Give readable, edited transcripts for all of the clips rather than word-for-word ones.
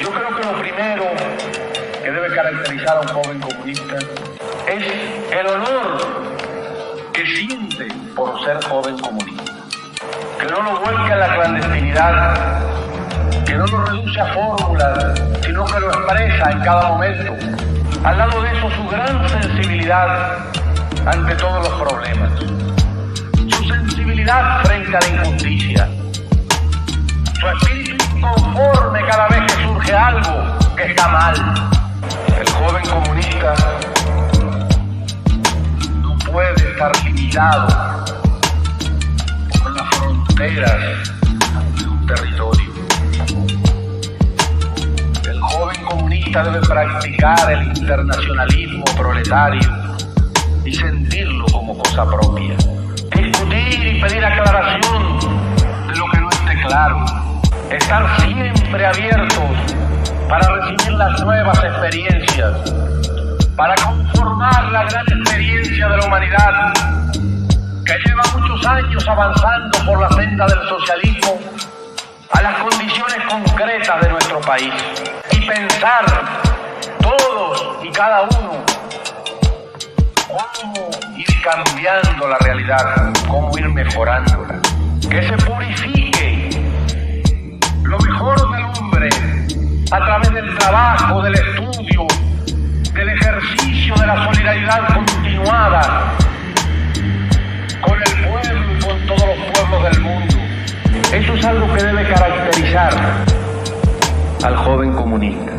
Yo creo que lo primero que debe caracterizar a un joven comunista es el honor que siente por ser joven comunista. Que no lo vuelque a la clandestinidad, que no lo reduce a fórmulas, sino que lo expresa en cada momento. Al lado de eso, su gran sensibilidad ante todos los problemas. Su sensibilidad frente a la injusticia. Su espíritu inconforme cada vez que surge algo que está mal. El joven comunista no puede estar limitado por las fronteras de un territorio. El joven comunista debe practicar el internacionalismo proletario y sentirlo como cosa propia. Discutir y pedir aclaración de lo que no esté claro. Estar siempre abiertos para recibir las nuevas experiencias, para conformar la gran experiencia de la humanidad que lleva muchos años avanzando por la senda del socialismo a las condiciones concretas de nuestro país y pensar todos y cada uno cómo ir cambiando la realidad, cómo ir mejorándola, que se purifique lo mejor del hombre a través del trabajo, del estudio, del ejercicio de la solidaridad continuada con el pueblo y con todos los pueblos del mundo. Eso es algo que debe caracterizar al joven comunista.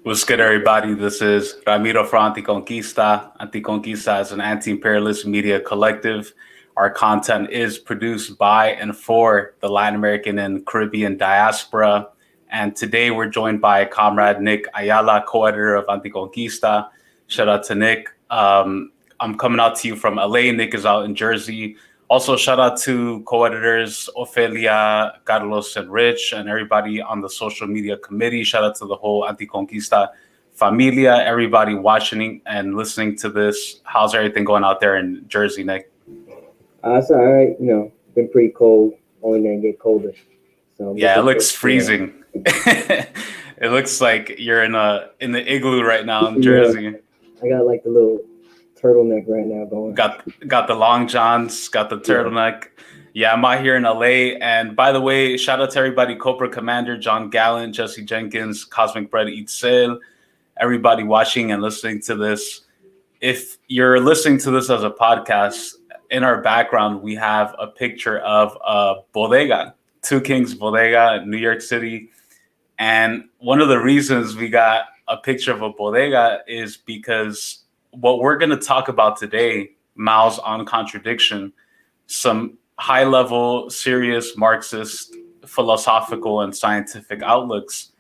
What's good, everybody? This is Ramiro from ANTICONQUISTA. ANTICONQUISTA is an anti-imperialist media collective. Our content is produced by and for the Latin American and Caribbean diaspora. And today we're joined by comrade Nick Ayala, co-editor of ANTICONQUISTA. Shout out to Nick. I'm coming out to you from LA. Nick is out in Jersey. Also, shout out to co-editors Ofelia, Carlos, and Rich, and everybody on the social media committee. Shout out to the whole ANTICONQUISTA familia, everybody watching and listening to this. How's everything going out there in Jersey, Nick? It's all right. You know, been pretty cold. Only gonna get colder. So yeah, it looks freezing. It looks like you're in the igloo right now in Jersey. I got like the little turtleneck right now going. Got the long johns, got the turtleneck. Yeah, I'm out here in LA. And by the way, shout out to everybody, Cobra Commander, John Gallant, Jesse Jenkins, Cosmic Bread Itzel, everybody watching and listening to this. If you're listening to this as a podcast, in our background, we have a picture of a bodega, Two Kings Bodega in New York City. And one of the reasons we got a picture of a bodega is because what we're going to talk about today, Mao's On Contradiction, some high-level, serious Marxist philosophical and scientific outlooks.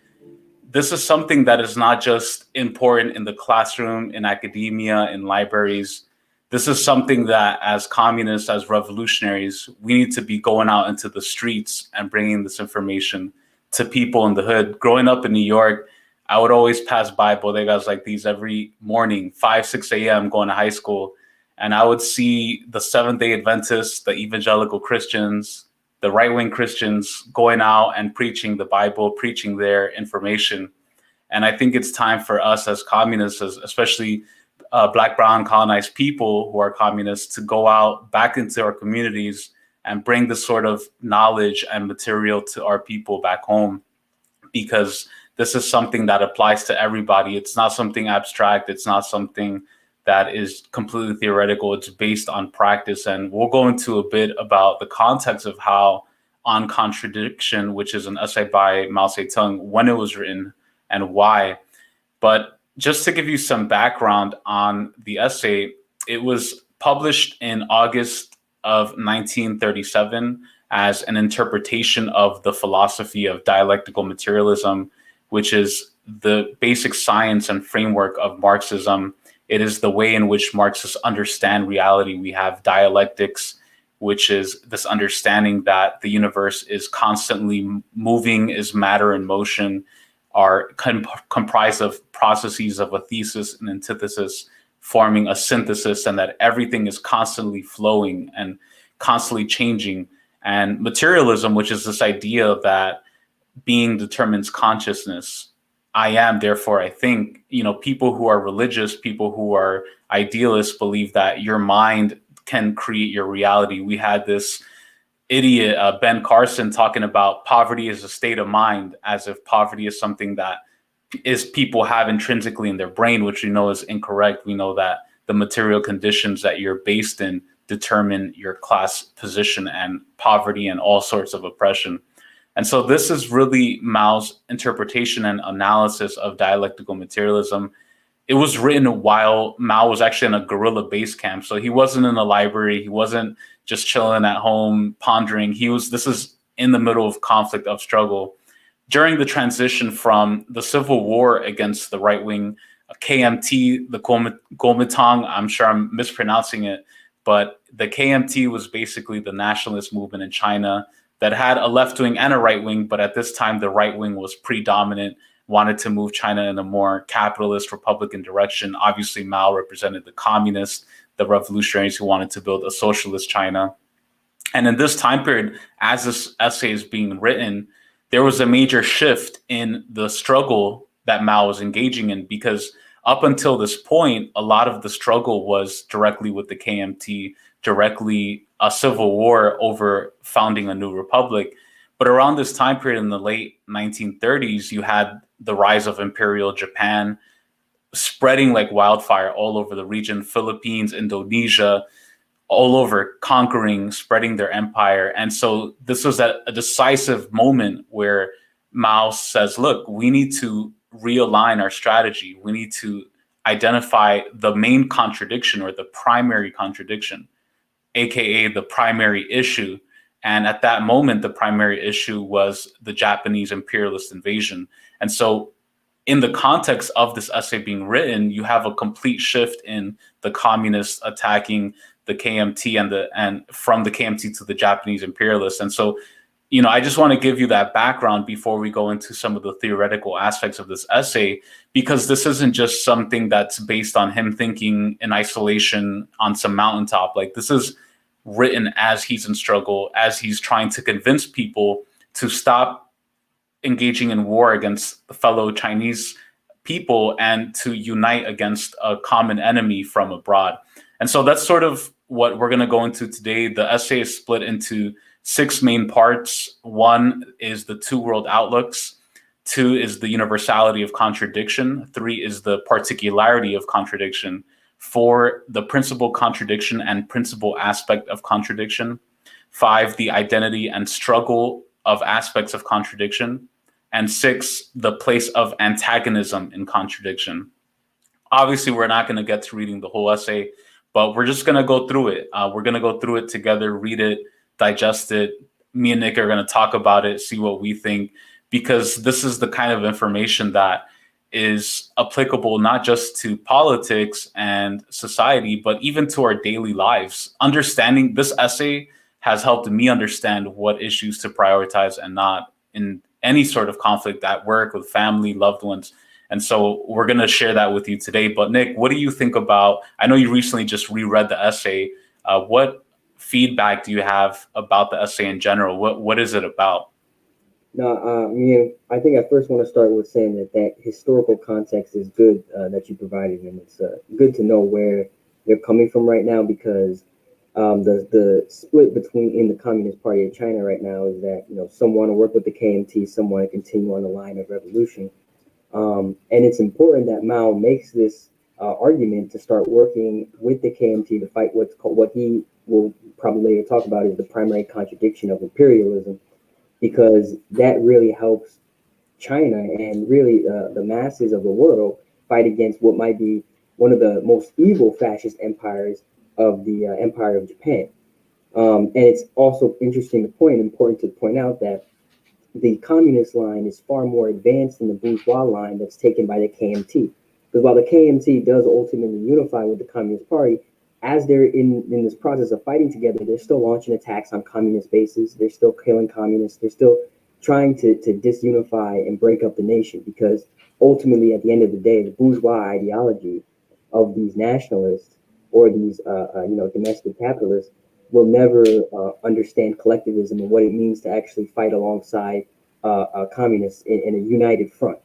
This is something that is not just important in the classroom, in academia, in libraries. This is something that as communists, as revolutionaries, we need to be going out into the streets and bringing this information to people in the hood. Growing up in New York, I would always pass by bodegas like these every morning, 5, 6 a.m. going to high school. And I would see the Seventh-day Adventists, the evangelical Christians, the right-wing Christians going out and preaching the Bible, preaching their information. And I think it's time for us as communists, especially Black, brown, colonized people who are communists, to go out back into our communities and bring this sort of knowledge and material to our people back home, because this is something that applies to everybody. It's not something abstract. It's not something that is completely theoretical. It's based on practice. And we'll go into a bit about the context of how On Contradiction, which is an essay by Mao Zedong, when it was written and why. But just to give you some background on the essay, it was published in August of 1937 as an interpretation of the philosophy of dialectical materialism, which is the basic science and framework of Marxism. It is the way in which Marxists understand reality. We have dialectics, which is this understanding that the universe is constantly moving, is matter in motion, are comprised of processes of a thesis and antithesis, forming a synthesis, and that everything is constantly flowing and constantly changing. And materialism, which is this idea that being determines consciousness. I am, therefore I think. People who are religious, people who are idealists believe that your mind can create your reality. We had this idiot, Ben Carson, talking about poverty as a state of mind, as if poverty is something that people have intrinsically in their brain, which we know is incorrect. We know that the material conditions that you're based in determine your class position and poverty and all sorts of oppression. And so this is really Mao's interpretation and analysis of dialectical materialism. It was written while Mao was actually in a guerrilla base camp. So he wasn't in a library. He wasn't just chilling at home, pondering. This is in the middle of conflict, of struggle. During the transition from the civil war against the right-wing KMT, the Kuomintang, I'm sure I'm mispronouncing it, but the KMT was basically the nationalist movement in China that had a left wing and a right wing, but at this time the right wing was predominant, wanted to move China in a more capitalist Republican direction. Obviously, Mao represented the communists, the revolutionaries who wanted to build a socialist China. And in this time period, as this essay is being written, there was a major shift in the struggle that Mao was engaging in, because up until this point, a lot of the struggle was directly with the KMT, directly a civil war over founding a new republic. But around this time period in the late 1930s, you had the rise of Imperial Japan spreading like wildfire all over the region, Philippines, Indonesia, all over, conquering, spreading their empire. And so this was a decisive moment where Mao says, look, we need to realign our strategy. We need to identify the main contradiction, or the primary contradiction, AKA the primary issue. And at that moment, the primary issue was the Japanese imperialist invasion. And so in the context of this essay being written, you have a complete shift in the communists attacking the KMT and from the KMT to the Japanese imperialists. And so, I just want to give you that background before we go into some of the theoretical aspects of this essay, because this isn't just something that's based on him thinking in isolation on some mountaintop. Like, this is written as he's in struggle, as he's trying to convince people to stop engaging in war against fellow Chinese people and to unite against a common enemy from abroad. And so that's sort of what we're going to go into today. The essay is split into 6 main parts. 1 is the two world outlooks. 2 is the universality of contradiction. 3 is the particularity of contradiction. 4, the principal contradiction and principal aspect of contradiction. 5, the identity and struggle of aspects of contradiction. And 6, the place of antagonism in contradiction. Obviously, we're not going to get to reading the whole essay, but we're just going to go through it. We're going to go through it together, read it, digest it. Me and Nick are going to talk about it, see what we think, because this is the kind of information that is applicable not just to politics and society, but even to our daily lives. Understanding this essay has helped me understand what issues to prioritize and not in any sort of conflict at work, with family, loved ones. And so we're going to share that with you today. But Nick, what do you think about, I know you recently just reread the essay. What feedback do you have about the essay in general? What is it about? No, I think I first want to start with saying that historical context is good that you provided, and it's good to know where they're coming from right now, because the split in the Communist Party of China right now is that some want to work with the KMT, some want to continue on the line of revolution, and it's important that Mao makes this argument to start working with the KMT to fight what he will probably later talk about is the primary contradiction of imperialism, because that really helps China and really the masses of the world fight against what might be one of the most evil fascist empires of the Empire of Japan. And it's also important to point out that the communist line is far more advanced than the bourgeois line that's taken by the KMT. Because while the KMT does ultimately unify with the Communist Party, as they're in this process of fighting together, they're still launching attacks on communist bases. They're still killing communists. They're still trying to disunify and break up the nation, because ultimately, at the end of the day, the bourgeois ideology of these nationalists or these domestic capitalists will never understand collectivism and what it means to actually fight alongside communists in a united front.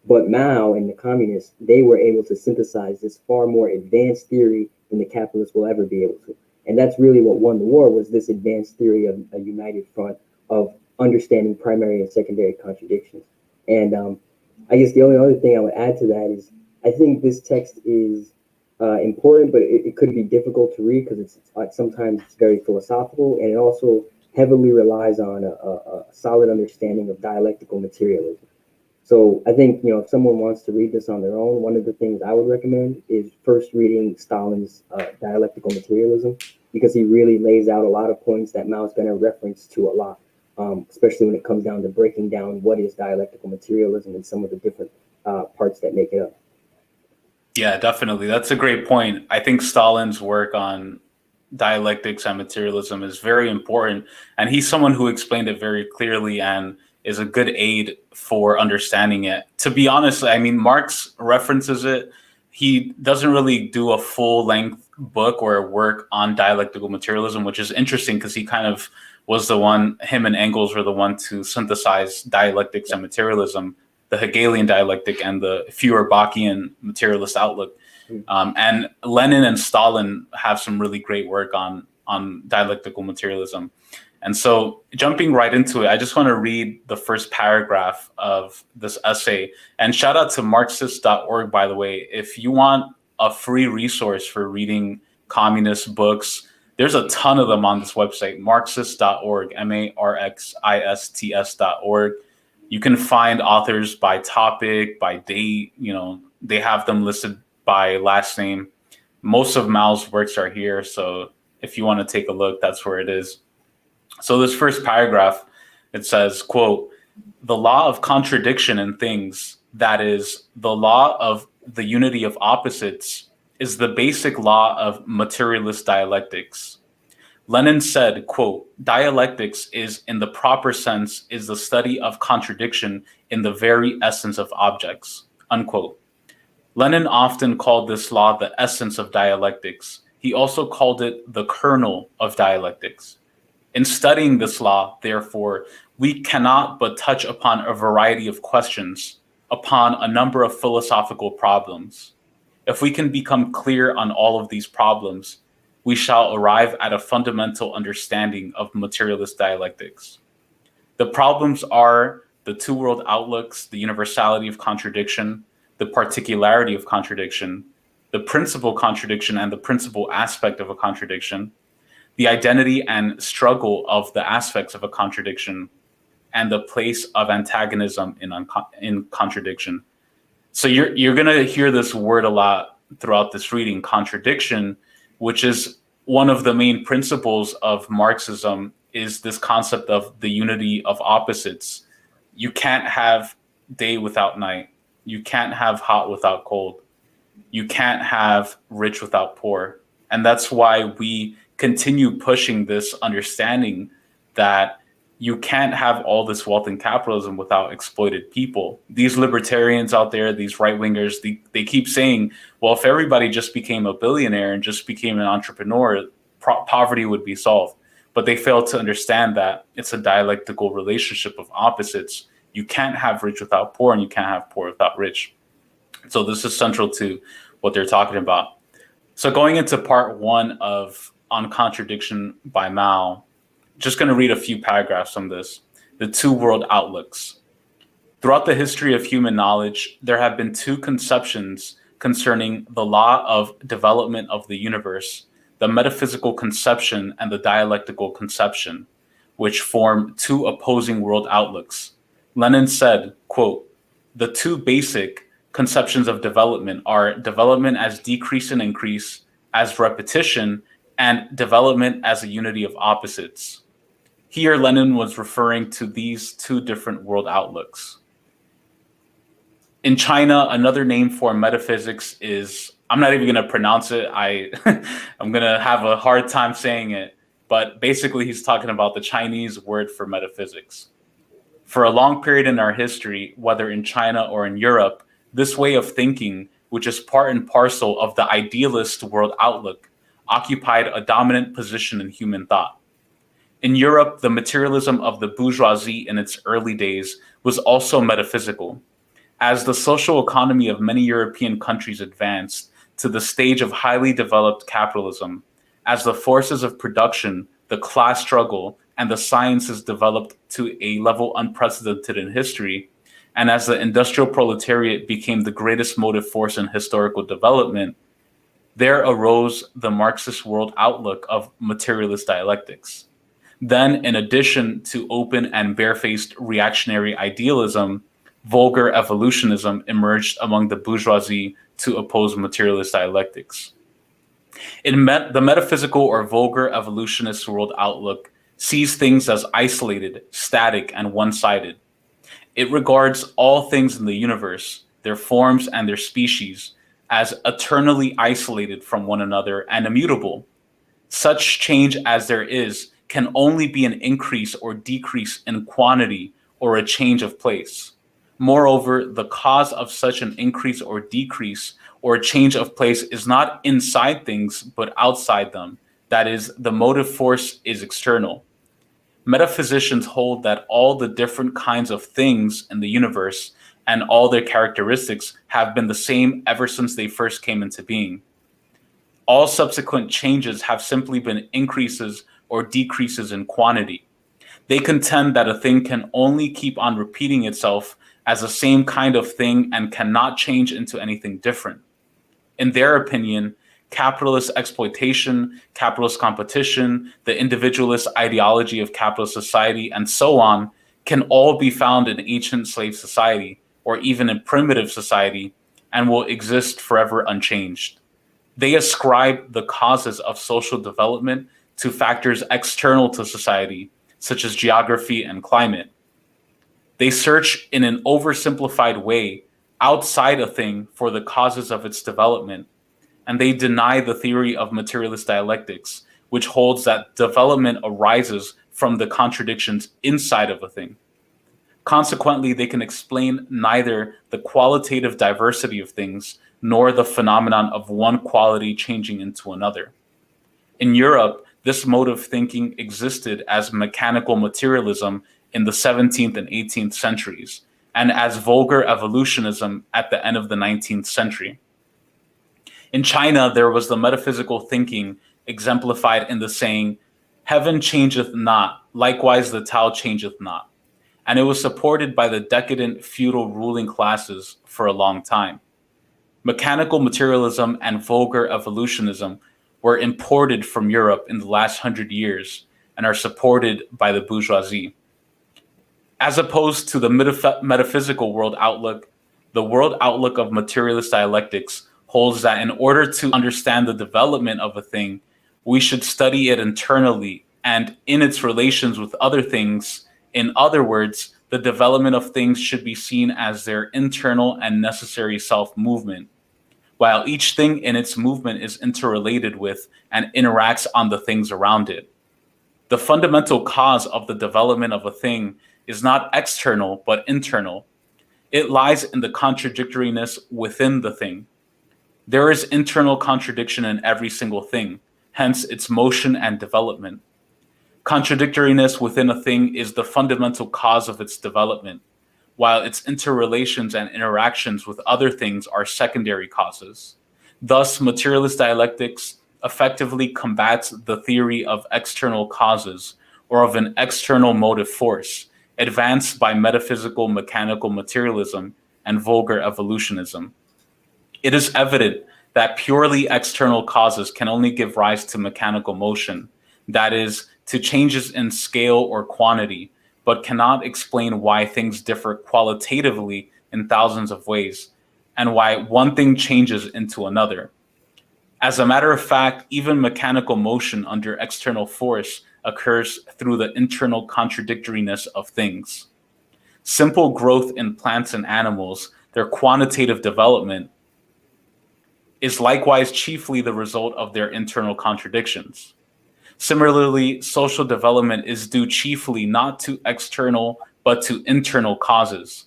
But Mao and the communists, they were able to synthesize this far more advanced theory than the capitalists will ever be able to. And that's really what won the war, was this advanced theory of a united front of understanding primary and secondary contradictions. And I guess the only other thing I would add to that is I think this text is important, but it could be difficult to read because it's sometimes it's very philosophical, and it also heavily relies on a solid understanding of dialectical materialism. So I think, if someone wants to read this on their own, one of the things I would recommend is first reading Stalin's Dialectical Materialism, because he really lays out a lot of points that Mao's going to reference to a lot, especially when it comes down to breaking down what is dialectical materialism and some of the different parts that make it up. Yeah, definitely. That's a great point. I think Stalin's work on dialectics and materialism is very important, and he's someone who explained it very clearly and is a good aid for understanding it. To be honest, I mean, Marx references it. He doesn't really do a full-length book or work on dialectical materialism, which is interesting because he kind of was the one, him and Engels were the one to synthesize dialectics and materialism, the Hegelian dialectic and the Feuerbachian materialist outlook. And Lenin and Stalin have some really great work on dialectical materialism. And so jumping right into it, I just want to read the first paragraph of this essay. And shout out to Marxist.org, by the way. If you want a free resource for reading communist books, there's a ton of them on this website, Marxist.org, Marxists.org. You can find authors by topic, by date, they have them listed by last name. Most of Mao's works are here. So if you want to take a look, that's where it is. So this first paragraph, it says, quote, "The law of contradiction in things, that is, the law of the unity of opposites, is the basic law of materialist dialectics. Lenin said, quote, dialectics is, in the proper sense, is the study of contradiction in the very essence of objects, unquote. Lenin often called this law the essence of dialectics. He also called it the kernel of dialectics. In studying this law, therefore, we cannot but touch upon a variety of questions, upon a number of philosophical problems. If we can become clear on all of these problems, we shall arrive at a fundamental understanding of materialist dialectics. The problems are the two-world outlooks, the universality of contradiction, the particularity of contradiction, the principal contradiction and the principal aspect of a contradiction, the identity and struggle of the aspects of a contradiction, and the place of antagonism in contradiction." So you're going to hear this word a lot throughout this reading, contradiction, which is one of the main principles of Marxism, is this concept of the unity of opposites. You can't have day without night. You can't have hot without cold. You can't have rich without poor. And that's why we continue pushing this understanding that you can't have all this wealth in capitalism without exploited people. These libertarians out there, these right-wingers, they keep saying, well, if everybody just became a billionaire and just became an entrepreneur, poverty would be solved. But they fail to understand that it's a dialectical relationship of opposites. You can't have rich without poor, and you can't have poor without rich. So this is central to what they're talking about. So going into part one of On Contradiction by Mao, just going to read a few paragraphs from this. The two world outlooks. Throughout the history of human knowledge, there have been two conceptions concerning the law of development of the universe, the metaphysical conception and the dialectical conception, which form two opposing world outlooks. Lenin said, quote, "The two basic conceptions of development are development as decrease and increase, as repetition, and development as a unity of opposites." Here, Lenin was referring to these two different world outlooks. In China, another name for metaphysics is, I'm not even going to pronounce it. I'm going to have a hard time saying it, but basically he's talking about the Chinese word for metaphysics. For a long period in our history, whether in China or in Europe, this way of thinking, which is part and parcel of the idealist world outlook, occupied a dominant position in human thought. In Europe, the materialism of the bourgeoisie in its early days was also metaphysical. As the social economy of many European countries advanced to the stage of highly developed capitalism, as the forces of production, the class struggle, and the sciences developed to a level unprecedented in history, and as the industrial proletariat became the greatest motive force in historical development, there arose the Marxist world outlook of materialist dialectics. Then, in addition to open and barefaced reactionary idealism, vulgar evolutionism emerged among the bourgeoisie to oppose materialist dialectics. The metaphysical or vulgar evolutionist world outlook sees things as isolated, static, and one-sided. It regards all things in the universe, their forms and their species, as eternally isolated from one another and immutable. Such change as there is can only be an increase or decrease in quantity or a change of place. Moreover, the cause of such an increase or decrease or a change of place is not inside things, but outside them. That is, the motive force is external. Metaphysicians hold that all the different kinds of things in the universe and all their characteristics have been the same ever since they first came into being. All subsequent changes have simply been increases or decreases in quantity. They contend that a thing can only keep on repeating itself as the same kind of thing and cannot change into anything different. In their opinion, capitalist exploitation, capitalist competition, the individualist ideology of capitalist society, and so on, can all be found in ancient slave society or even in primitive society and will exist forever unchanged. They ascribe the causes of social development to factors external to society, such as geography and climate. They search in an oversimplified way outside a thing for the causes of its development, and they deny the theory of materialist dialectics, which holds that development arises from the contradictions inside of a thing. Consequently, they can explain neither the qualitative diversity of things nor the phenomenon of one quality changing into another. In Europe, this mode of thinking existed as mechanical materialism in the 17th and 18th centuries, and as vulgar evolutionism at the end of the 19th century. In China, there was the metaphysical thinking exemplified in the saying, "Heaven changeth not, likewise the Tao changeth not," and it was supported by the decadent feudal ruling classes for a long time. Mechanical materialism and vulgar evolutionism were imported from Europe in the last 100 years and are supported by the bourgeoisie. As opposed to the metaphysical world outlook, the world outlook of materialist dialectics holds that in order to understand the development of a thing, we should study it internally and in its relations with other things. In other words, the development of things should be seen as their internal and necessary self-movement, while each thing in its movement is interrelated with and interacts on the things around it. The fundamental cause of the development of a thing is not external, but internal. It lies in the contradictoriness within the thing. There is internal contradiction in every single thing, hence its motion and development. Contradictoriness within a thing is the fundamental cause of its development, while its interrelations and interactions with other things are secondary causes. Thus, materialist dialectics effectively combats the theory of external causes or of an external motive force, advanced by metaphysical mechanical materialism and vulgar evolutionism. It is evident that purely external causes can only give rise to mechanical motion, that is, to changes in scale or quantity, but cannot explain why things differ qualitatively in thousands of ways, and why one thing changes into another. As a matter of fact, even mechanical motion under external force occurs through the internal contradictoriness of things. Simple growth in plants and animals, their quantitative development, is likewise chiefly the result of their internal contradictions. Similarly, social development is due chiefly not to external, but to internal causes.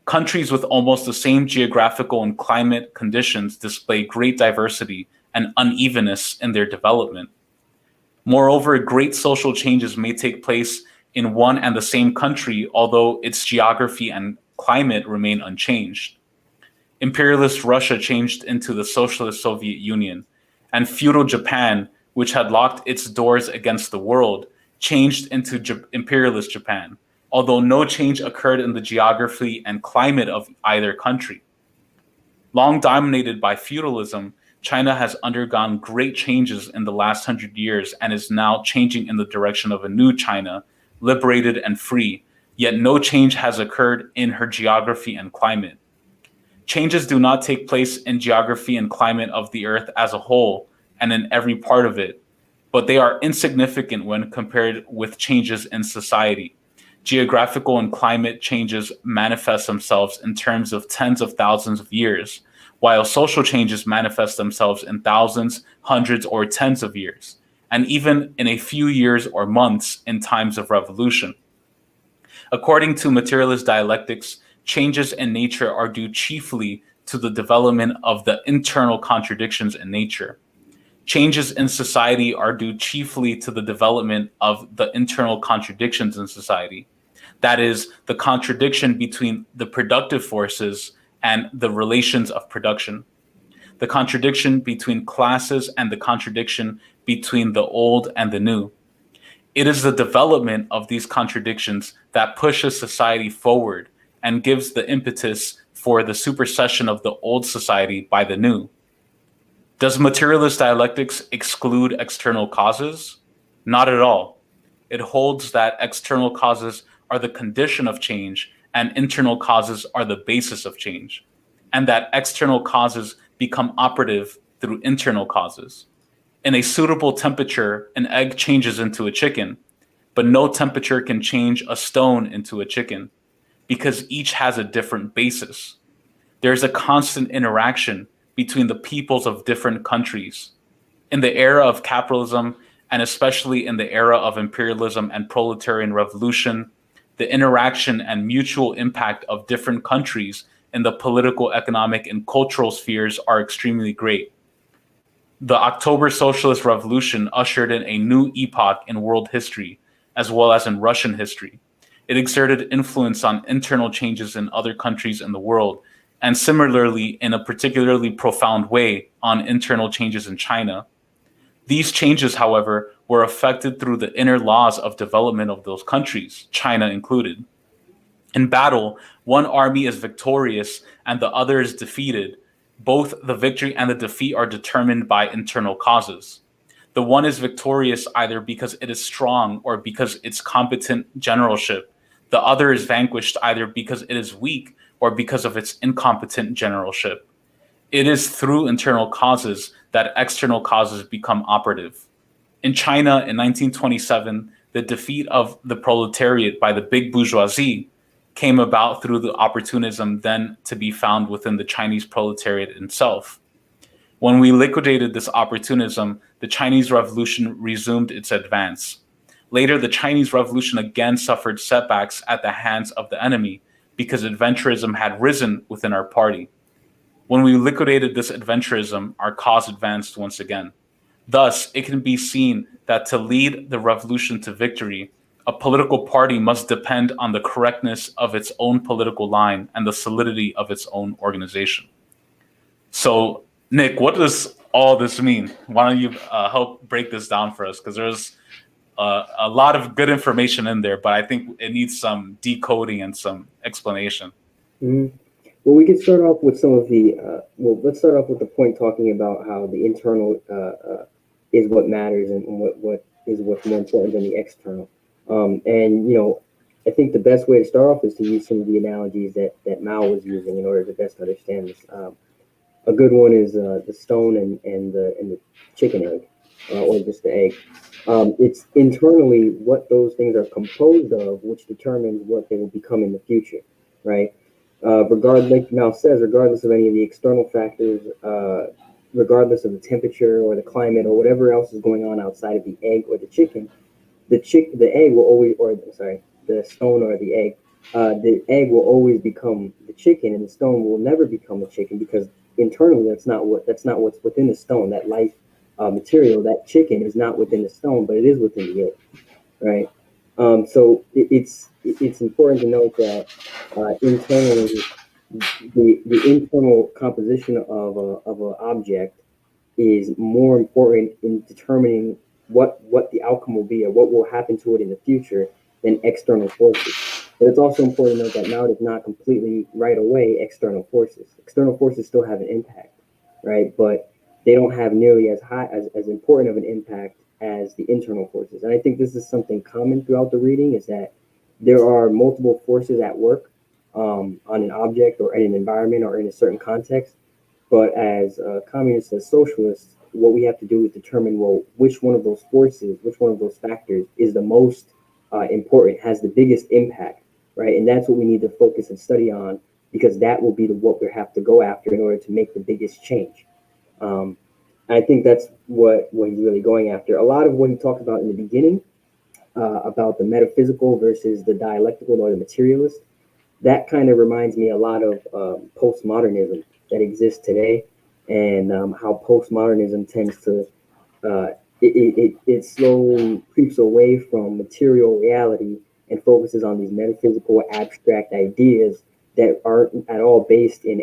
Countries with almost the same geographical and climate conditions display great diversity and unevenness in their development. Moreover, great social changes may take place in one and the same country, although its geography and climate remain unchanged. Imperialist Russia changed into the socialist Soviet Union, and feudal Japan, which had locked its doors against the world, changed into imperialist Japan, although no change occurred in the geography and climate of either country. Long dominated by feudalism, China has undergone great changes in the last 100 years and is now changing in the direction of a new China, liberated and free, yet no change has occurred in her geography and climate. Changes do not take place in geography and climate of the earth as a whole and in every part of it, but they are insignificant when compared with changes in society. Geographical and climate changes manifest themselves in terms of tens of thousands of years, while social changes manifest themselves in thousands, hundreds, or tens of years, and even in a few years or months in times of revolution. According to materialist dialectics, changes in nature are due chiefly to the development of the internal contradictions in nature. Changes in society are due chiefly to the development of the internal contradictions in society. That is, the contradiction between the productive forces and the relations of production, the contradiction between classes and the contradiction between the old and the new. It is the development of these contradictions that pushes society forward and gives the impetus for the supersession of the old society by the new. Does materialist dialectics exclude external causes? Not at all. It holds that external causes are the condition of change and internal causes are the basis of change, and that external causes become operative through internal causes. In a suitable temperature, an egg changes into a chicken, but no temperature can change a stone into a chicken because each has a different basis. There's a constant interaction between the peoples of different countries. In the era of capitalism, and especially in the era of imperialism and proletarian revolution, the interaction and mutual impact of different countries in the political, economic, and cultural spheres are extremely great. The October Socialist Revolution ushered in a new epoch in world history, as well as in Russian history. It exerted influence on internal changes in other countries in the world, and similarly, in a particularly profound way, on internal changes in China. These changes, however, were affected through the inner laws of development of those countries, China included. In battle, one army is victorious and the other is defeated. Both the victory and the defeat are determined by internal causes. The one is victorious either because it is strong or because it's competent generalship. The other is vanquished either because it is weak or because of its incompetent generalship. it is through internal causes that external causes become operative. In China in 1927, the defeat of the proletariat by the big bourgeoisie came about through the opportunism then to be found within the Chinese proletariat itself. When we liquidated this opportunism, the Chinese Revolution resumed its advance. Later, the Chinese Revolution again suffered setbacks at the hands of the enemy because adventurism had risen within our party. When we liquidated this adventurism, our cause advanced once again. Thus, it can be seen that to lead the revolution to victory, a political party must depend on the correctness of its own political line and the solidity of its own organization. So, Nick, what does all this mean? Why don't you help break this down for us? Because there's a lot of good information in there, but I think it needs some decoding and some explanation. Mm-hmm. Well, we could start off with some of the, let's start off with the point talking about how the internal is what matters and what is what's more important than the external. And, you know, I think the best way to start off is to use some of the analogies that Mao was using in order to best understand this. A good one is the stone and the chicken egg, or just the egg. It's internally what those things are composed of, which determines what they will become in the future, right? Regardless, like Mao says, regardless of any of the external factors, regardless of the temperature or the climate or whatever else is going on outside of the egg or the chicken, the egg will always, the stone or the egg will always become the chicken, and the stone will never become the chicken because internally that's not what's within the stone. That life material, that chicken, is not within the stone, but it is within the egg, right? So it's important to note that internally, the internal composition of an object is more important in determining what the outcome will be or what will happen to it in the future than external forces. But it's also important to note that Mao does not completely write away external forces. External forces still have an impact, right? But they don't have nearly as high as important of an impact as the internal forces. And I think this is something common throughout the reading, is that there are multiple forces at work on an object or in an environment or in a certain context. But as communists, as socialists, what we have to do is determine, well, which one of those forces, which one of those factors is the most important, has the biggest impact, right? And that's what we need to focus and study on, because that will be what we have to go after in order to make the biggest change. I think that's what he's really going after. A lot of what he talked about in the beginning, about the metaphysical versus the dialectical or the materialist, that kind of reminds me a lot of postmodernism that exists today, and how postmodernism tends to, it slowly creeps away from material reality and focuses on these metaphysical, abstract ideas that aren't at all based in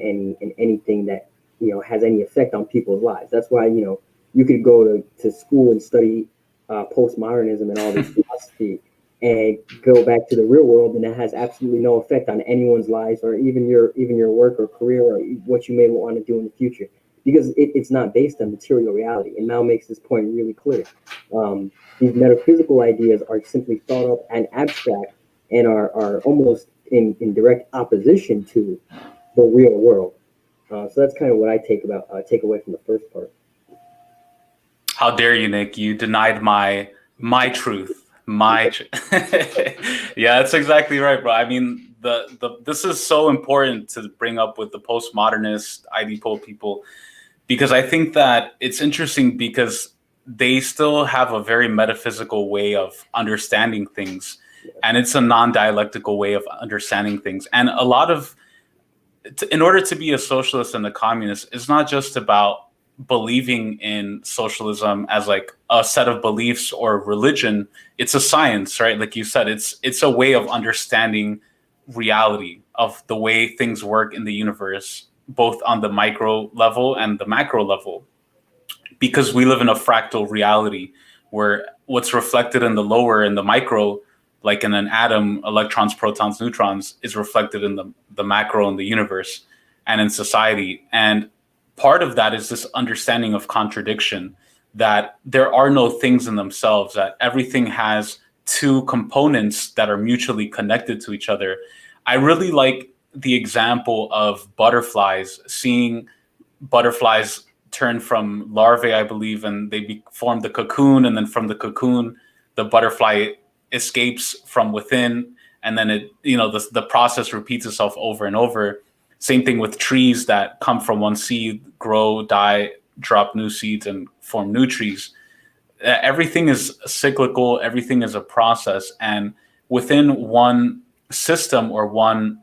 anything that, you know, has any effect on people's lives. That's why, you know, you could go to school and study postmodernism and all this philosophy and go back to the real world, and that has absolutely no effect on anyone's lives or even your work or career or what you may want to do in the future, because it's not based on material reality. And Mao makes this point really clear. These metaphysical ideas are simply thought of and abstract and are almost in direct opposition to the real world. So that's kind of what I take away from the first part. How dare you, Nick? You denied my truth. Yeah, that's exactly right, bro. I mean, this is so important to bring up with the postmodernist IDPO people, because I think that it's interesting because they still have a very metaphysical way of understanding things, and it's a non-dialectical way of understanding things. And a lot of, in order to be a socialist and a communist, it's not just about believing in socialism as like a set of beliefs or religion. It's a science, right? Like you said, it's a way of understanding reality, of the way things work in the universe, both on the micro level and the macro level, because we live in a fractal reality where what's reflected in the lower, in the micro, like in an atom, electrons, protons, neutrons, is reflected in the macro in the universe and in society. And part of that is this understanding of contradiction, that there are no things in themselves, that everything has two components that are mutually connected to each other. I really like the example of butterflies, seeing butterflies turn from larvae, I believe, and they form the cocoon, and then from the cocoon, the butterfly escapes from within, and then the process repeats itself over and over. Same thing with trees that come from one seed, grow, die, drop new seeds, and form new trees. Everything is cyclical. Everything is a process, and within one system or one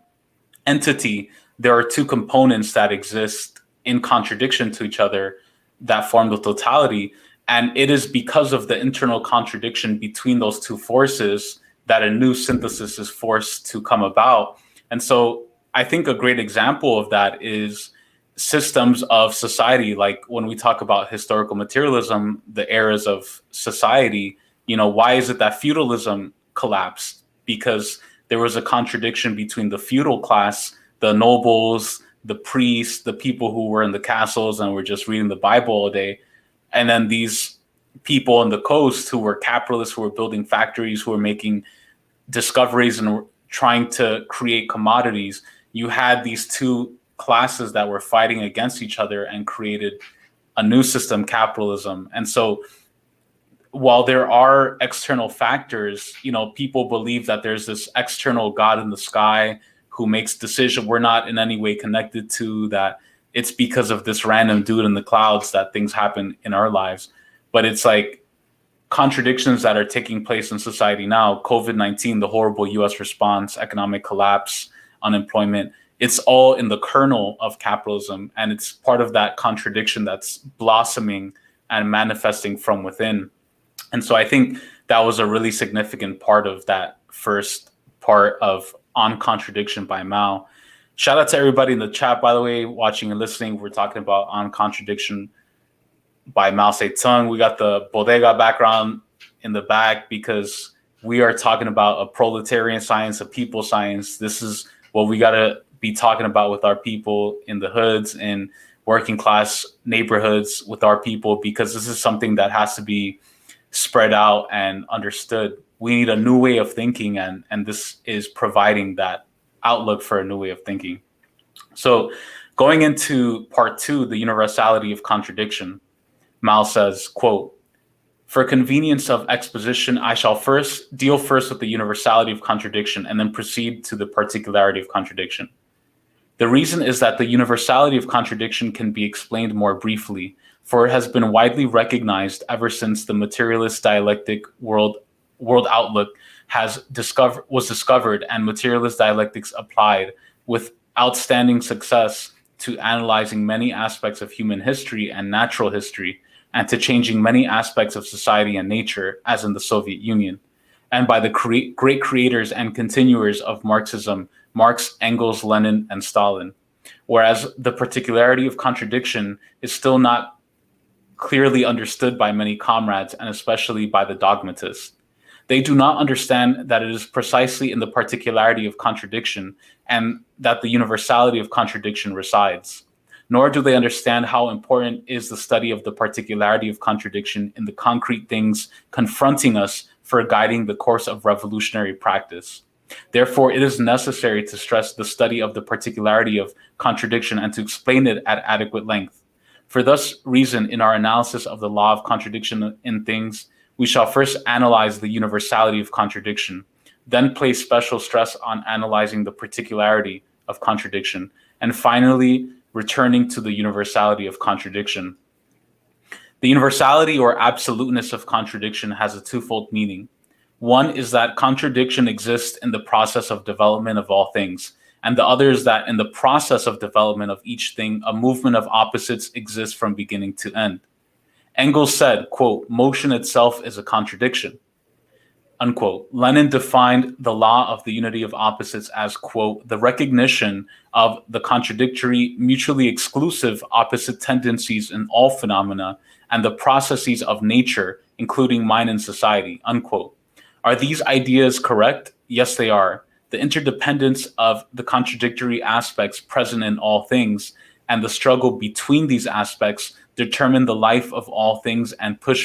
entity, there are two components that exist in contradiction to each other that form the totality. And it is because of the internal contradiction between those two forces that a new synthesis is forced to come about. And so I think a great example of that is systems of society. Like when we talk about historical materialism, the eras of society, why is it that feudalism collapsed? Because there was a contradiction between the feudal class, the nobles, the priests, the people who were in the castles and were just reading the Bible all day. And then these people on the coast who were capitalists, who were building factories, who were making discoveries and trying to create commodities. You had these two classes that were fighting against each other and created a new system, capitalism. And so while there are external factors, people believe that there's this external God in the sky who makes decisions we're not in any way connected to, that it's because of this random dude in the clouds that things happen in our lives. But it's like contradictions that are taking place in society now, COVID-19, the horrible US response, economic collapse, unemployment, it's all in the kernel of capitalism. And it's part of that contradiction that's blossoming and manifesting from within. And so I think that was a really significant part of that first part of On Contradiction by Mao. Shout out to everybody in the chat, by the way, watching and listening. We're talking about On Contradiction by Mao Zedong. We got the bodega background in the back because we are talking about a proletarian science, a people science. This is what we got to be talking about with our people in the hoods and working class neighborhoods with our people, because this is something that has to be spread out and understood. We need a new way of thinking, and this is providing that outlook for a new way of thinking. So going into part 2, the universality of contradiction, Mao says, quote, "For convenience of exposition, I shall deal first with the universality of contradiction and then proceed to the particularity of contradiction. The reason is that the universality of contradiction can be explained more briefly, for it has been widely recognized ever since the materialist dialectic world outlook was discovered and materialist dialectics applied with outstanding success to analyzing many aspects of human history and natural history, and to changing many aspects of society and nature, as in the Soviet Union, and by the great creators and continuers of Marxism, Marx, Engels, Lenin, and Stalin. Whereas the particularity of contradiction is still not clearly understood by many comrades, and especially by the dogmatists. They do not understand that it is precisely in the particularity of contradiction and that the universality of contradiction resides. Nor do they understand how important is the study of the particularity of contradiction in the concrete things confronting us for guiding the course of revolutionary practice. Therefore, it is necessary to stress the study of the particularity of contradiction and to explain it at adequate length. For this reason, in our analysis of the law of contradiction in things, we shall first analyze the universality of contradiction, then place special stress on analyzing the particularity of contradiction, and finally, returning to the universality of contradiction. The universality or absoluteness of contradiction has a twofold meaning. One is that contradiction exists in the process of development of all things, and the other is that in the process of development of each thing, a movement of opposites exists from beginning to end. Engels said, quote, "Motion itself is a contradiction," unquote. Lenin defined the law of the unity of opposites as, quote, "the recognition of the contradictory, mutually exclusive opposite tendencies in all phenomena and the processes of nature, including mind and society," unquote. Are these ideas correct? Yes, they are. The interdependence of the contradictory aspects present in all things and the struggle between these aspects determine the life of all things and push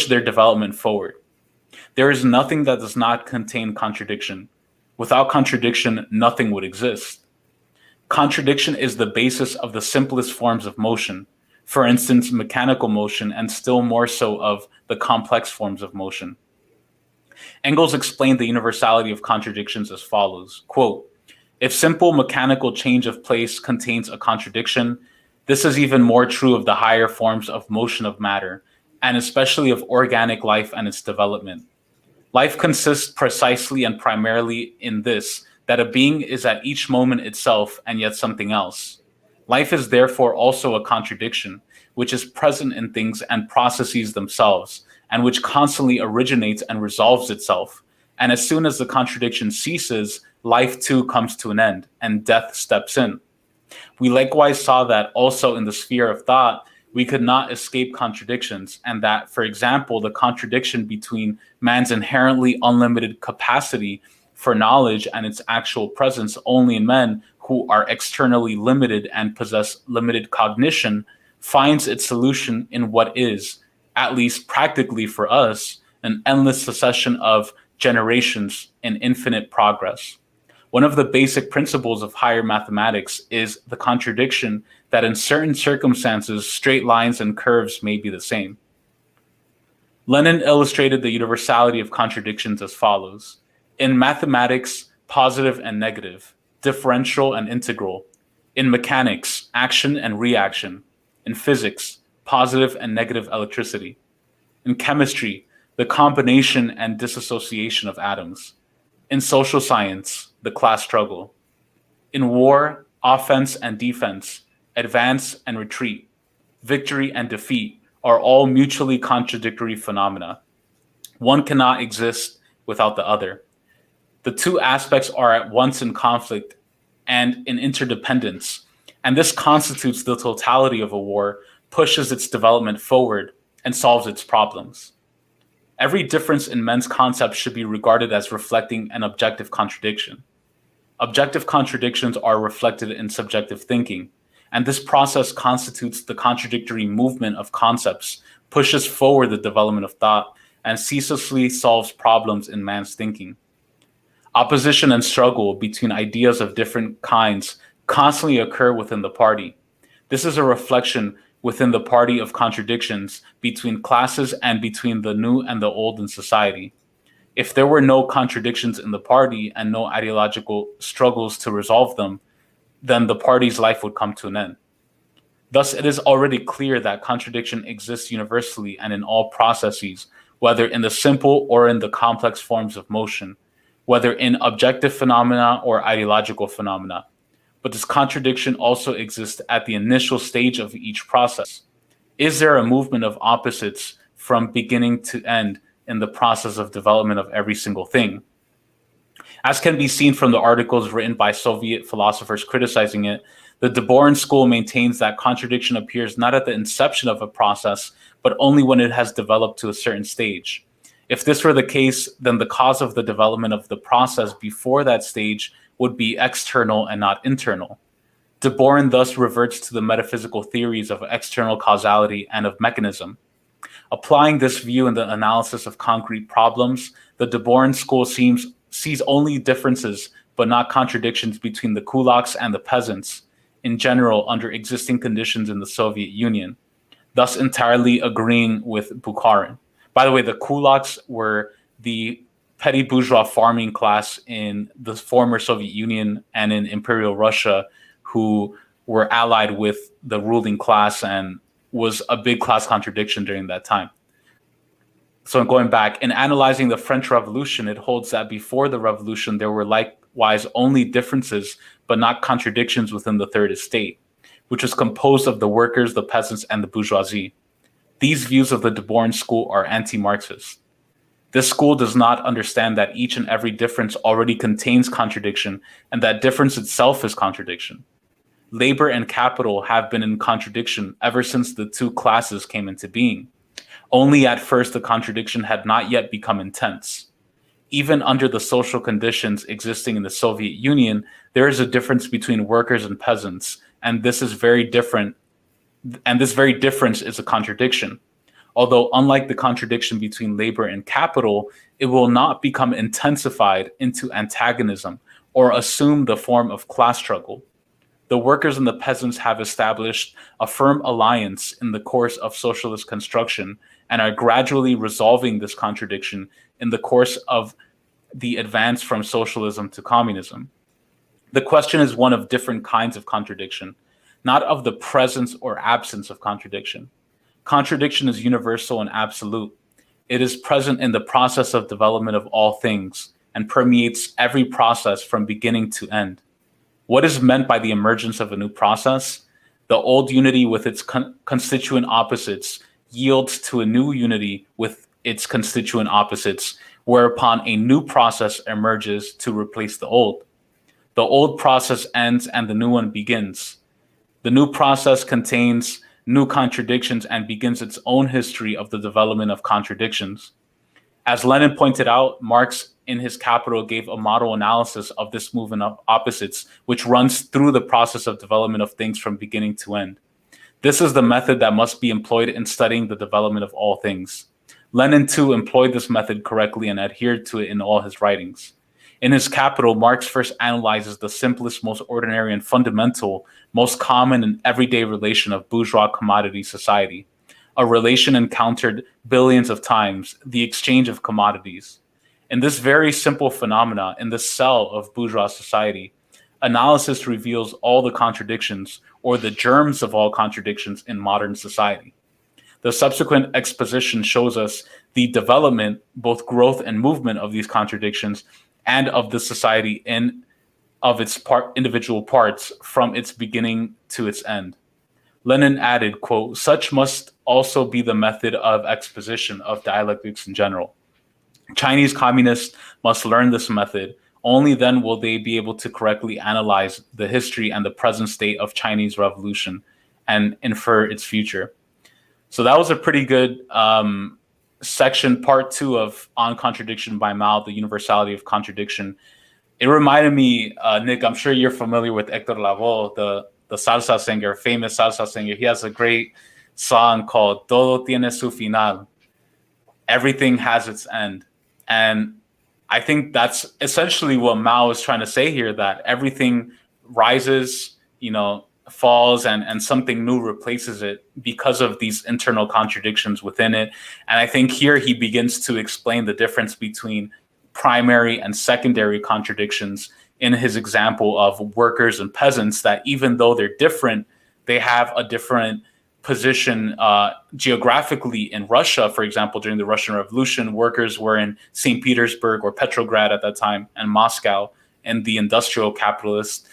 their development forward. There is nothing that does not contain contradiction. Without contradiction, nothing would exist. Contradiction is the basis of the simplest forms of motion, for instance, mechanical motion, and still more so of the complex forms of motion. Engels explained the universality of contradictions as follows, quote, "If simple mechanical change of place contains a contradiction, this is even more true of the higher forms of motion of matter, and especially of organic life and its development. Life consists precisely and primarily in this, that a being is at each moment itself and yet something else. Life is therefore also a contradiction, which is present in things and processes themselves, and which constantly originates and resolves itself. And as soon as the contradiction ceases, life too comes to an end, and death steps in. We likewise saw that also in the sphere of thought, we could not escape contradictions, and that, for example, the contradiction between man's inherently unlimited capacity for knowledge and its actual presence only in men who are externally limited and possess limited cognition finds its solution in what is, at least practically for us, an endless succession of generations in infinite progress. One of the basic principles of higher mathematics is the contradiction that in certain circumstances, straight lines and curves may be the same." Lenin illustrated the universality of contradictions as follows. In mathematics, positive and negative, differential and integral. In mechanics, action and reaction. In physics, positive and negative electricity. In chemistry, the combination and dissociation of atoms. In social science, the class struggle. In war, offense and defense, advance and retreat, victory and defeat are all mutually contradictory phenomena. One cannot exist without the other. The two aspects are at once in conflict and in interdependence, and this constitutes the totality of a war, pushes its development forward, and solves its problems. Every difference in men's concepts should be regarded as reflecting an objective contradiction. Objective contradictions are reflected in subjective thinking, and this process constitutes the contradictory movement of concepts, pushes forward the development of thought, and ceaselessly solves problems in man's thinking. Opposition and struggle between ideas of different kinds constantly occur within the party. This is a reflection within the party of contradictions between classes and between the new and the old in society. If there were no contradictions in the party and no ideological struggles to resolve them, then the party's life would come to an end. Thus, it is already clear that contradiction exists universally and in all processes, whether in the simple or in the complex forms of motion, whether in objective phenomena or ideological phenomena. But this contradiction also exists at the initial stage of each process. Is there a movement of opposites from beginning to end in the process of development of every single thing? As can be seen from the articles written by Soviet philosophers criticizing it, the Deboran school maintains that contradiction appears not at the inception of a process, but only when it has developed to a certain stage. If this were the case, then the cause of the development of the process before that stage would be external and not internal. Deboran thus reverts to the metaphysical theories of external causality and of mechanism. Applying this view in the analysis of concrete problems, the Deboran school sees only differences but not contradictions between the kulaks and the peasants in general under existing conditions in the Soviet Union, thus entirely agreeing with Bukharin. By the way, the kulaks were the petty bourgeois farming class in the former Soviet Union and in Imperial Russia who were allied with the ruling class and was a big class contradiction during that time. So going back, in analyzing the French Revolution, it holds that before the revolution, there were likewise only differences, but not contradictions within the third estate, which was composed of the workers, the peasants, and the bourgeoisie. These views of the Deboran school are anti-Marxist. This school does not understand that each and every difference already contains contradiction, and that difference itself is contradiction. Labor and capital have been in contradiction ever since the two classes came into being. Only at first the contradiction had not yet become intense. Even under the social conditions existing in the Soviet Union, there is a difference between workers and peasants, and this very difference is a contradiction. Although unlike the contradiction between labor and capital, it will not become intensified into antagonism or assume the form of class struggle. the workers and the peasants have established a firm alliance in the course of socialist construction and are gradually resolving this contradiction in the course of the advance from socialism to communism. The question is one of different kinds of contradiction, not of the presence or absence of contradiction. Contradiction is universal and absolute. It is present in the process of development of all things and permeates every process from beginning to end. What is meant by the emergence of a new process? The old unity with its constituent opposites yields to a new unity with its constituent opposites, whereupon a new process emerges to replace the old. The old process ends and the new one begins. The new process contains new contradictions and begins its own history of the development of contradictions. As Lenin pointed out, Marx in his Capital gave a model analysis of this movement of opposites, which runs through the process of development of things from beginning to end. This is the method that must be employed in studying the development of all things. Lenin, too, employed this method correctly and adhered to it in all his writings. In his Capital, Marx first analyzes the simplest, most ordinary and fundamental, most common and everyday relation of bourgeois commodity society, a relation encountered billions of times, the exchange of commodities. In this very simple phenomena, in the cell of bourgeois society, analysis reveals all the contradictions or the germs of all contradictions in modern society. The subsequent exposition shows us the development, both growth and movement of these contradictions and of the society in of its individual parts from its beginning to its end. Lenin added, quote, "Such must also be the method of exposition of dialectics in general. Chinese communists must learn this method. Only then will they be able to correctly analyze the history and the present state of Chinese revolution and infer its future." So that was a pretty good section, part 2 of On Contradiction by Mao, the Universality of Contradiction. It reminded me, Nick, I'm sure you're familiar with Héctor Lavoe, the salsa singer, famous salsa singer. He has a great song called Todo tiene su final. Everything has its end. And I think that's essentially what Mao is trying to say here, that everything rises, falls, and something new replaces it because of these internal contradictions within it. And I think here he begins to explain the difference between primary and secondary contradictions in his example of workers and peasants, that even though they're different, they have a different position geographically. In Russia, for example, during the Russian Revolution, workers were in St. Petersburg or Petrograd at that time, and Moscow, and the industrial capitalists.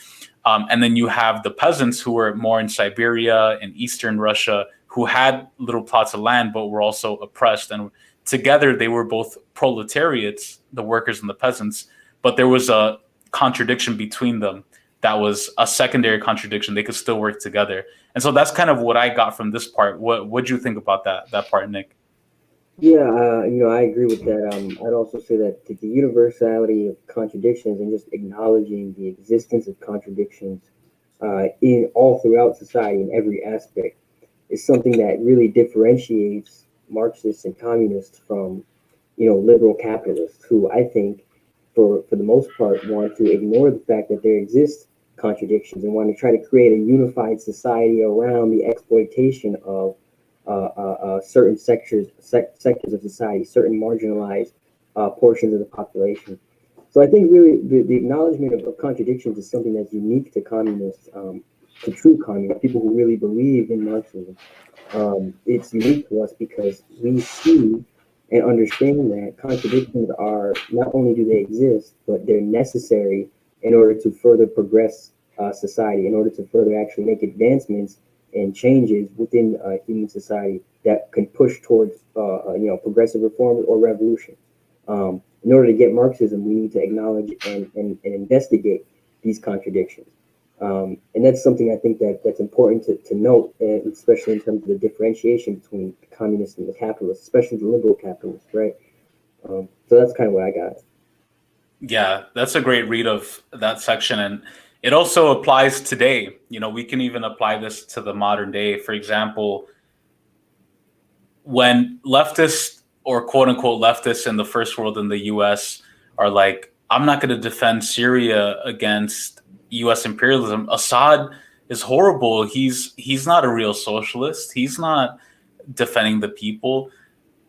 And then you have the peasants who were more in Siberia and Eastern Russia, who had little plots of land, but were also oppressed. And together they were both proletariats, the workers and the peasants, but there was a contradiction between them that was a secondary contradiction. They could still work together. And so that's kind of what I got from this part. What'd you think about that part, Nick? Yeah, I agree with that. I'd also say that the universality of contradictions and just acknowledging the existence of contradictions in all throughout society in every aspect is something that really differentiates Marxists and communists from, liberal capitalists, who I think, for the most part, want to ignore the fact that there exist contradictions and want to try to create a unified society around the exploitation of certain sectors of society, certain marginalized portions of the population. So I think really the acknowledgement of contradictions is something that's unique to communists, to true communists, people who really believe in Marxism. It's unique to us because we see and understand that contradictions are, not only do they exist, but they're necessary in order to further progress society, in order to further actually make advancements and changes within human society that can push towards, progressive reform or revolution. In order to get Marxism, we need to acknowledge and investigate these contradictions. And that's something I think that's important to note, especially in terms of the differentiation between the communists and the capitalists, especially the liberal capitalists, right? So that's kind of what I got. Yeah, that's a great read of that section. And it also applies today. We can even apply this to the modern day. For example, when leftists or quote unquote leftists in the first world in the US are like, I'm not going to defend Syria against US imperialism. Assad is horrible. He's not a real socialist. He's not defending the people.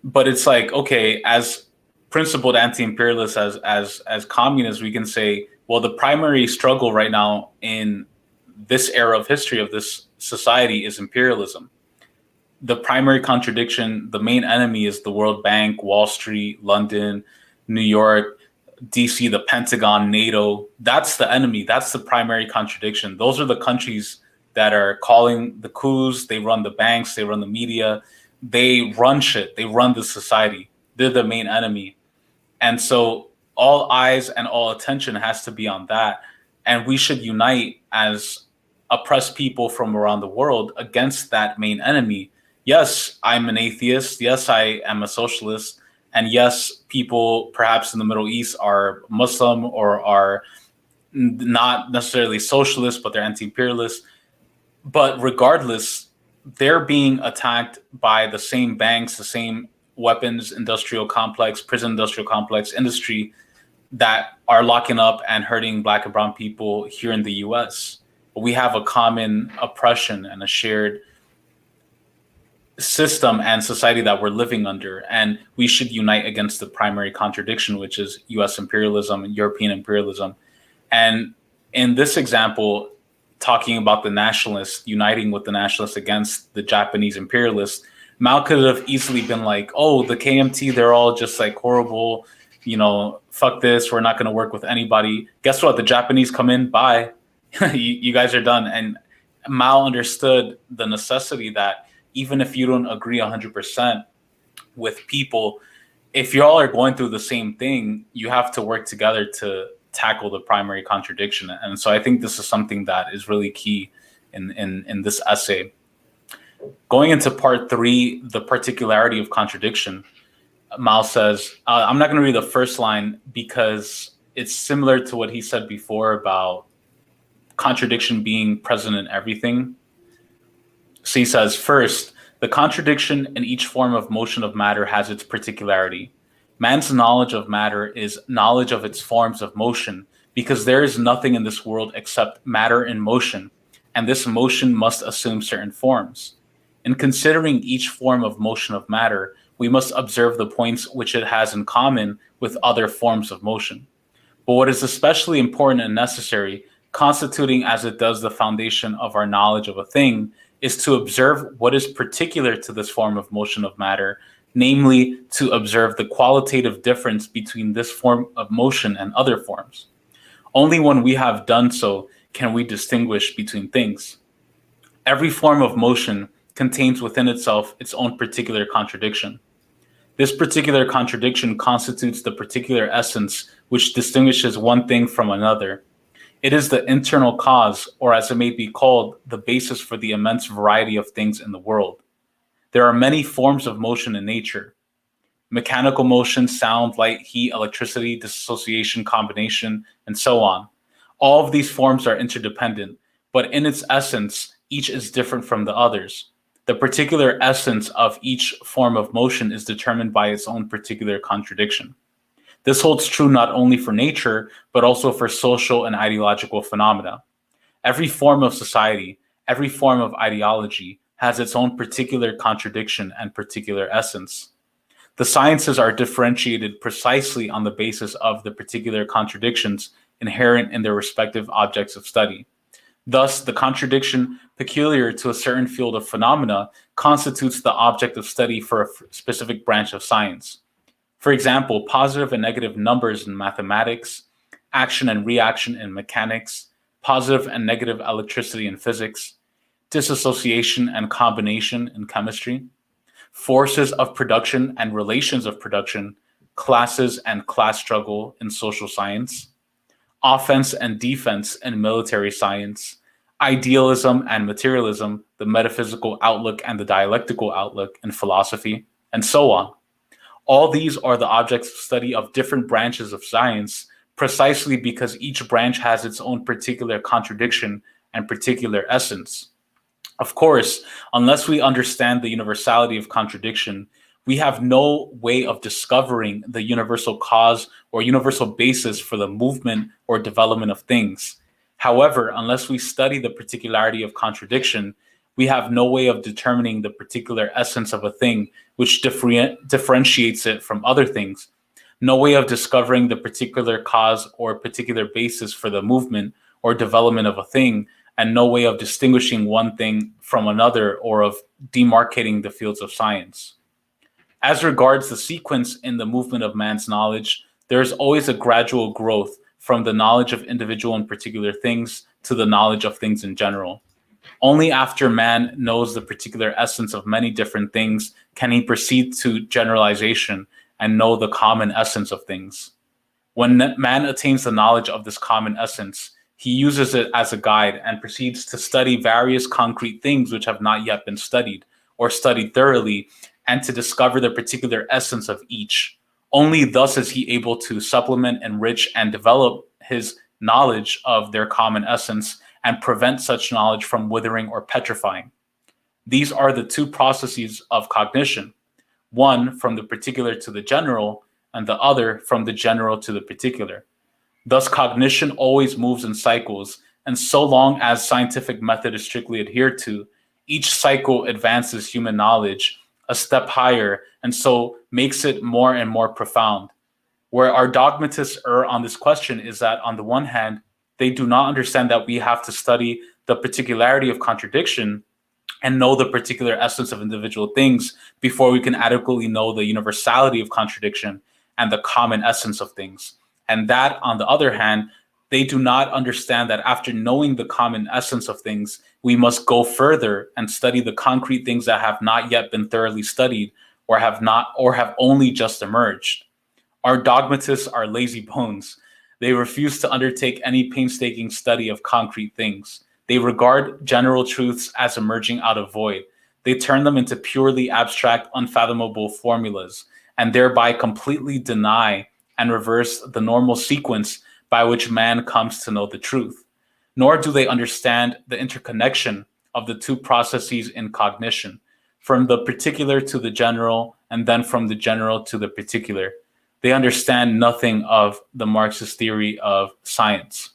But it's like, okay, as principled anti-imperialists, as communists, we can say, well, the primary struggle right now in this era of history of this society is imperialism. The primary contradiction, the main enemy is the World Bank, Wall Street, London, New York, DC, the Pentagon, NATO. That's the enemy. That's the primary contradiction. Those are the countries that are calling the coups. They run the banks. They run the media. They run shit. They run the society. They're the main enemy. And so all eyes and all attention has to be on that. And we should unite as oppressed people from around the world against that main enemy. Yes, I'm an atheist. Yes, I am a socialist. And yes, people perhaps in the Middle East are Muslim or are not necessarily socialist, but they're anti-imperialist. But regardless, they're being attacked by the same banks, the same weapons industrial complex, prison industrial complex industry that are locking up and hurting Black and brown people here in the US. We have a common oppression and a shared system and society that we're living under, and we should unite against the primary contradiction, which is US imperialism and European imperialism. And in this example, talking about the nationalists uniting with the nationalists against the Japanese imperialists, Mao could have easily been like, oh, the KMT, they're all just like horrible, fuck this, we're not going to work with anybody. Guess what? The Japanese come in, bye. you guys are done. And Mao understood the necessity that even if you don't agree 100% with people, if you all are going through the same thing, you have to work together to tackle the primary contradiction. And so I think this is something that is really key in this essay. Going into part 3, the particularity of contradiction, Mao says, I'm not going to read the first line because it's similar to what he said before about contradiction being present in everything. So he says, first, the contradiction in each form of motion of matter has its particularity. Man's knowledge of matter is knowledge of its forms of motion, because there is nothing in this world except matter in motion, and this motion must assume certain forms. In considering each form of motion of matter, we must observe the points which it has in common with other forms of motion. But what is especially important and necessary, constituting as it does the foundation of our knowledge of a thing, is to observe what is particular to this form of motion of matter, namely to observe the qualitative difference between this form of motion and other forms. Only when we have done so can we distinguish between things. Every form of motion contains within itself its own particular contradiction. This particular contradiction constitutes the particular essence which distinguishes one thing from another. It is the internal cause, or as it may be called, the basis for the immense variety of things in the world. There are many forms of motion in nature: mechanical motion, sound, light, heat, electricity, dissociation, combination, and so on. All of these forms are interdependent, but in its essence, each is different from the others. The particular essence of each form of motion is determined by its own particular contradiction. This holds true not only for nature, but also for social and ideological phenomena. Every form of society, every form of ideology has its own particular contradiction and particular essence. The sciences are differentiated precisely on the basis of the particular contradictions inherent in their respective objects of study. Thus, the contradiction peculiar to a certain field of phenomena constitutes the object of study for a specific branch of science. For example, positive and negative numbers in mathematics, action and reaction in mechanics, positive and negative electricity in physics, dissociation and combination in chemistry, forces of production and relations of production, classes and class struggle in social science, offense and defense in military science, idealism and materialism, the metaphysical outlook and the dialectical outlook in philosophy, and so on. All these are the objects of study of different branches of science, precisely because each branch has its own particular contradiction and particular essence. Of course, unless we understand the universality of contradiction, we have no way of discovering the universal cause or universal basis for the movement or development of things. However, unless we study the particularity of contradiction, we have no way of determining the particular essence of a thing which differentiates it from other things, no way of discovering the particular cause or particular basis for the movement or development of a thing, and no way of distinguishing one thing from another or of demarcating the fields of science. As regards the sequence in the movement of man's knowledge, there is always a gradual growth from the knowledge of individual and particular things to the knowledge of things in general. Only after man knows the particular essence of many different things can he proceed to generalization and know the common essence of things. When man attains the knowledge of this common essence, he uses it as a guide and proceeds to study various concrete things which have not yet been studied or studied thoroughly, and to discover the particular essence of each. Only thus is he able to supplement, enrich, and develop his knowledge of their common essence and prevent such knowledge from withering or petrifying. These are the two processes of cognition, one from the particular to the general, and the other from the general to the particular. Thus, cognition always moves in cycles, and so long as scientific method is strictly adhered to, each cycle advances human knowledge a step higher, and so makes it more and more profound. Where our dogmatists err on this question is that, on the one hand, they do not understand that we have to study the particularity of contradiction and know the particular essence of individual things before we can adequately know the universality of contradiction and the common essence of things. And that, on the other hand, they do not understand that after knowing the common essence of things, we must go further and study the concrete things that have not yet been thoroughly studied or have only just emerged. Our dogmatists are lazy bones. They refuse to undertake any painstaking study of concrete things. They regard general truths as emerging out of void. They turn them into purely abstract, unfathomable formulas, and thereby completely deny and reverse the normal sequence by which man comes to know the truth. Nor do they understand the interconnection of the two processes in cognition, from the particular to the general, and then from the general to the particular. They understand nothing of the Marxist theory of science.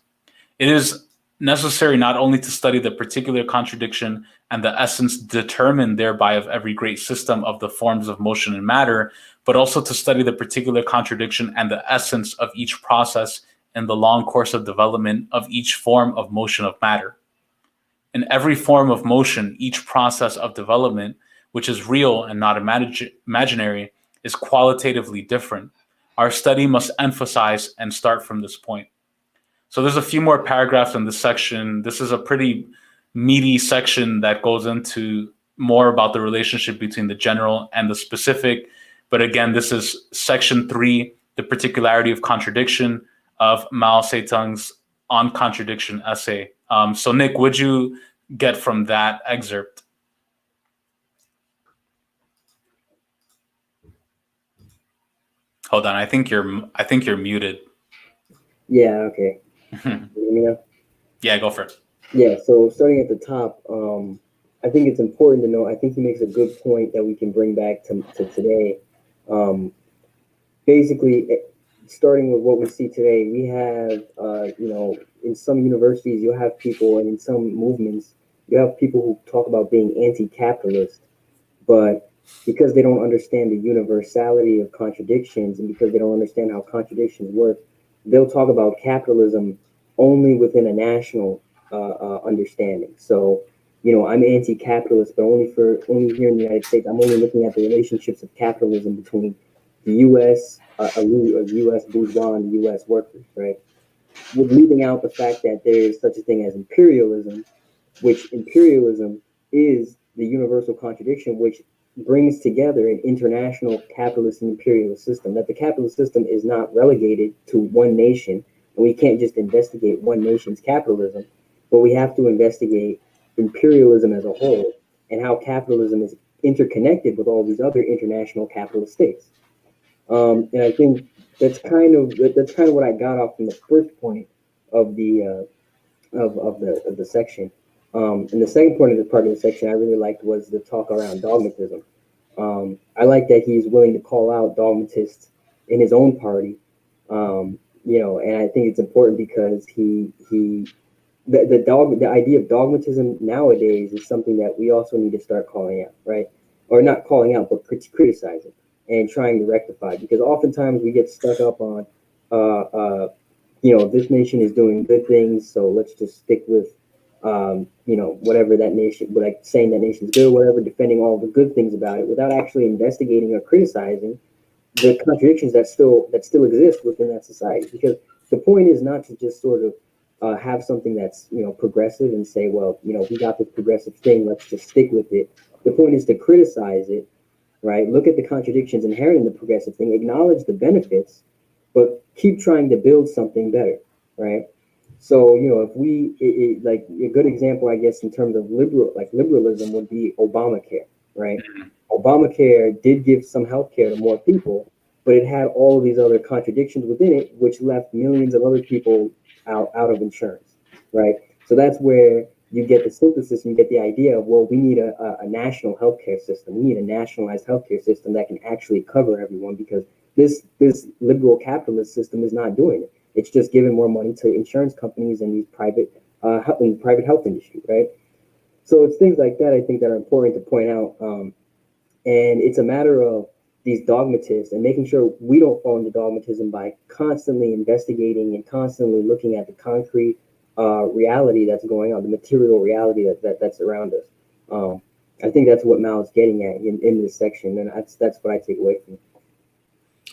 It is necessary not only to study the particular contradiction and the essence determined thereby of every great system of the forms of motion and matter, but also to study the particular contradiction and the essence of each process in the long course of development of each form of motion of matter. In every form of motion, each process of development, which is real and not imaginary, is qualitatively different. Our study must emphasize and start from this point. So there's a few more paragraphs in this section. This is a pretty meaty section that goes into more about the relationship between the general and the specific. But again, this is section 3, the particularity of contradiction, of Mao Zedong's On Contradiction essay. So Nick, what'd you get from that excerpt? Hold on, I think you're muted. Yeah, okay. You hear me now? Yeah, go for it. Yeah, so starting at the top, I think it's important to know, I think he makes a good point that we can bring back to today. Basically, starting with what we see today, we have, in some universities, you'll have people, and in some movements, you have people who talk about being anti-capitalist, but because they don't understand the universality of contradictions, and because they don't understand how contradictions work, they'll talk about capitalism only within a national understanding. So, I'm anti-capitalist, but only here in the United States. I'm only looking at the relationships of capitalism between the U.S. Elite or U.S. bourgeois and the U.S. workers, right? With leaving out the fact that there is such a thing as imperialism, which imperialism is the universal contradiction, which brings together an international capitalist and imperialist system, that the capitalist system is not relegated to one nation, and we can't just investigate one nation's capitalism, but we have to investigate imperialism as a whole and how capitalism is interconnected with all these other international capitalist states. And I think that's kind of what I got off from the first point of the section. And the second point of the part of the section I really liked was the talk around dogmatism. I like that he's willing to call out dogmatists in his own party, and I think it's important because he the idea of dogmatism nowadays is something that we also need to start calling out, right? Or not calling out, but criticizing and trying to rectify, because oftentimes we get stuck up on, this nation is doing good things, so let's just stick with, whatever that nation, like saying that nation's good, whatever, defending all the good things about it, without actually investigating or criticizing the contradictions that still exist within that society. Because the point is not to just sort of have something that's progressive and say, well, we got this progressive thing, let's just stick with it. The point is to criticize it, right? Look at the contradictions inherent in the progressive thing, acknowledge the benefits, but keep trying to build something better, right? So if we like a good example, I guess, in terms of liberalism would be Obamacare, right? Obamacare did give some health care to more people, but it had all of these other contradictions within it, which left millions of other people out of insurance, right? So that's where you get the synthesis and you get the idea of, well, we need a national healthcare system. We need a nationalized healthcare system that can actually cover everyone, because this liberal capitalist system is not doing it. It's just giving more money to insurance companies and these private health industry, right? So it's things like that, I think, that are important to point out. And it's a matter of these dogmatists and making sure we don't fall into dogmatism by constantly investigating and constantly looking at the concrete reality that's going on, the material reality that's around us. I think that's what Mao's getting at in this section, and that's what I take away from it.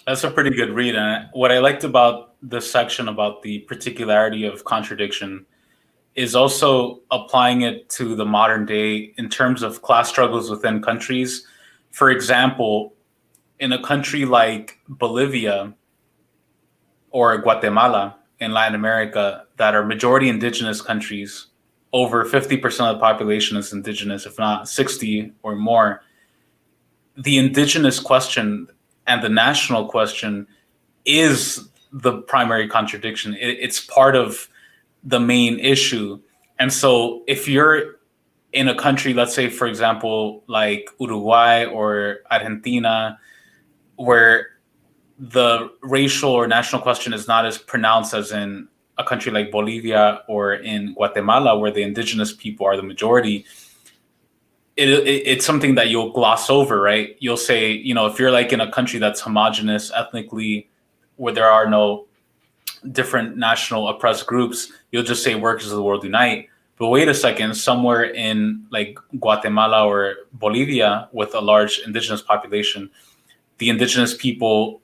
That's a pretty good read. And what I liked about this section about the particularity of contradiction is also applying it to the modern day in terms of class struggles within countries. For example, in a country like Bolivia or Guatemala in Latin America, that are majority indigenous countries, over 50% of the population is indigenous, if not 60 or more. The indigenous question and the national question is the primary contradiction. It's part of the main issue. And so if you're in a country, let's say, for example, like Uruguay or Argentina, where the racial or national question is not as pronounced as in a country like Bolivia or in Guatemala, where the indigenous people are the majority, it's something that you'll gloss over, right? You'll say, if you're like in a country that's homogenous ethnically, where there are no different national oppressed groups, you'll just say workers of the world unite. But wait a second, somewhere in like Guatemala or Bolivia with a large indigenous population, the indigenous people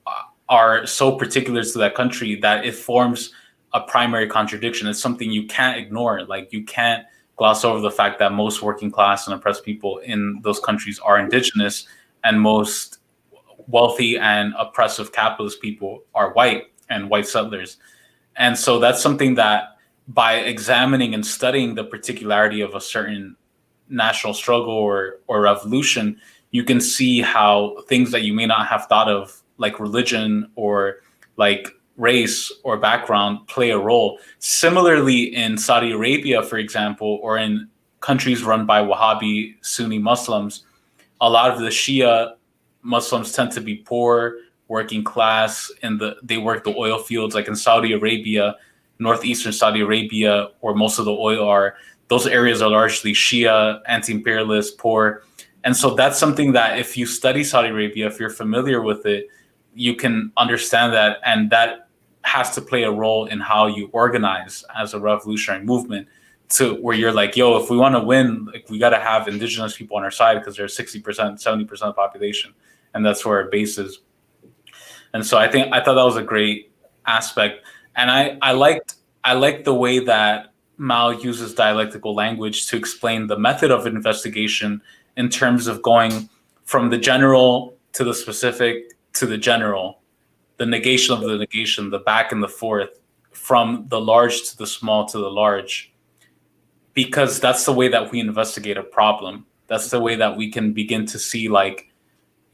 are so particular to that country that it forms a primary contradiction. It's something you can't ignore. Like, you can't gloss over the fact that most working class and oppressed people in those countries are indigenous, and most wealthy and oppressive capitalist people are white and white settlers. And so that's something that, by examining and studying the particularity of a certain national struggle or revolution, you can see how things that you may not have thought of, like religion or like race or background, play a role. Similarly, in Saudi Arabia, for example, or in countries run by Wahhabi Sunni Muslims, a lot of the Shia Muslims tend to be poor, working class, and they work the oil fields. Like in Saudi Arabia, northeastern Saudi Arabia, where most of the oil are, those areas are largely Shia, anti-imperialist, poor. And so that's something that if you study Saudi Arabia, if you're familiar with it, you can understand that, and that has to play a role in how you organize as a revolutionary movement, to where you're like, yo, if we want to win, like, we got to have indigenous people on our side, because they're 60%, 70% of the population, and that's where our base is. And so I thought that was a great aspect. And I liked the way that Mao uses dialectical language to explain the method of investigation in terms of going from the general to the specific to the general, the negation of the negation, the back and the forth, from the large to the small to the large, because that's the way that we investigate a problem. That's the way that we can begin to see, like,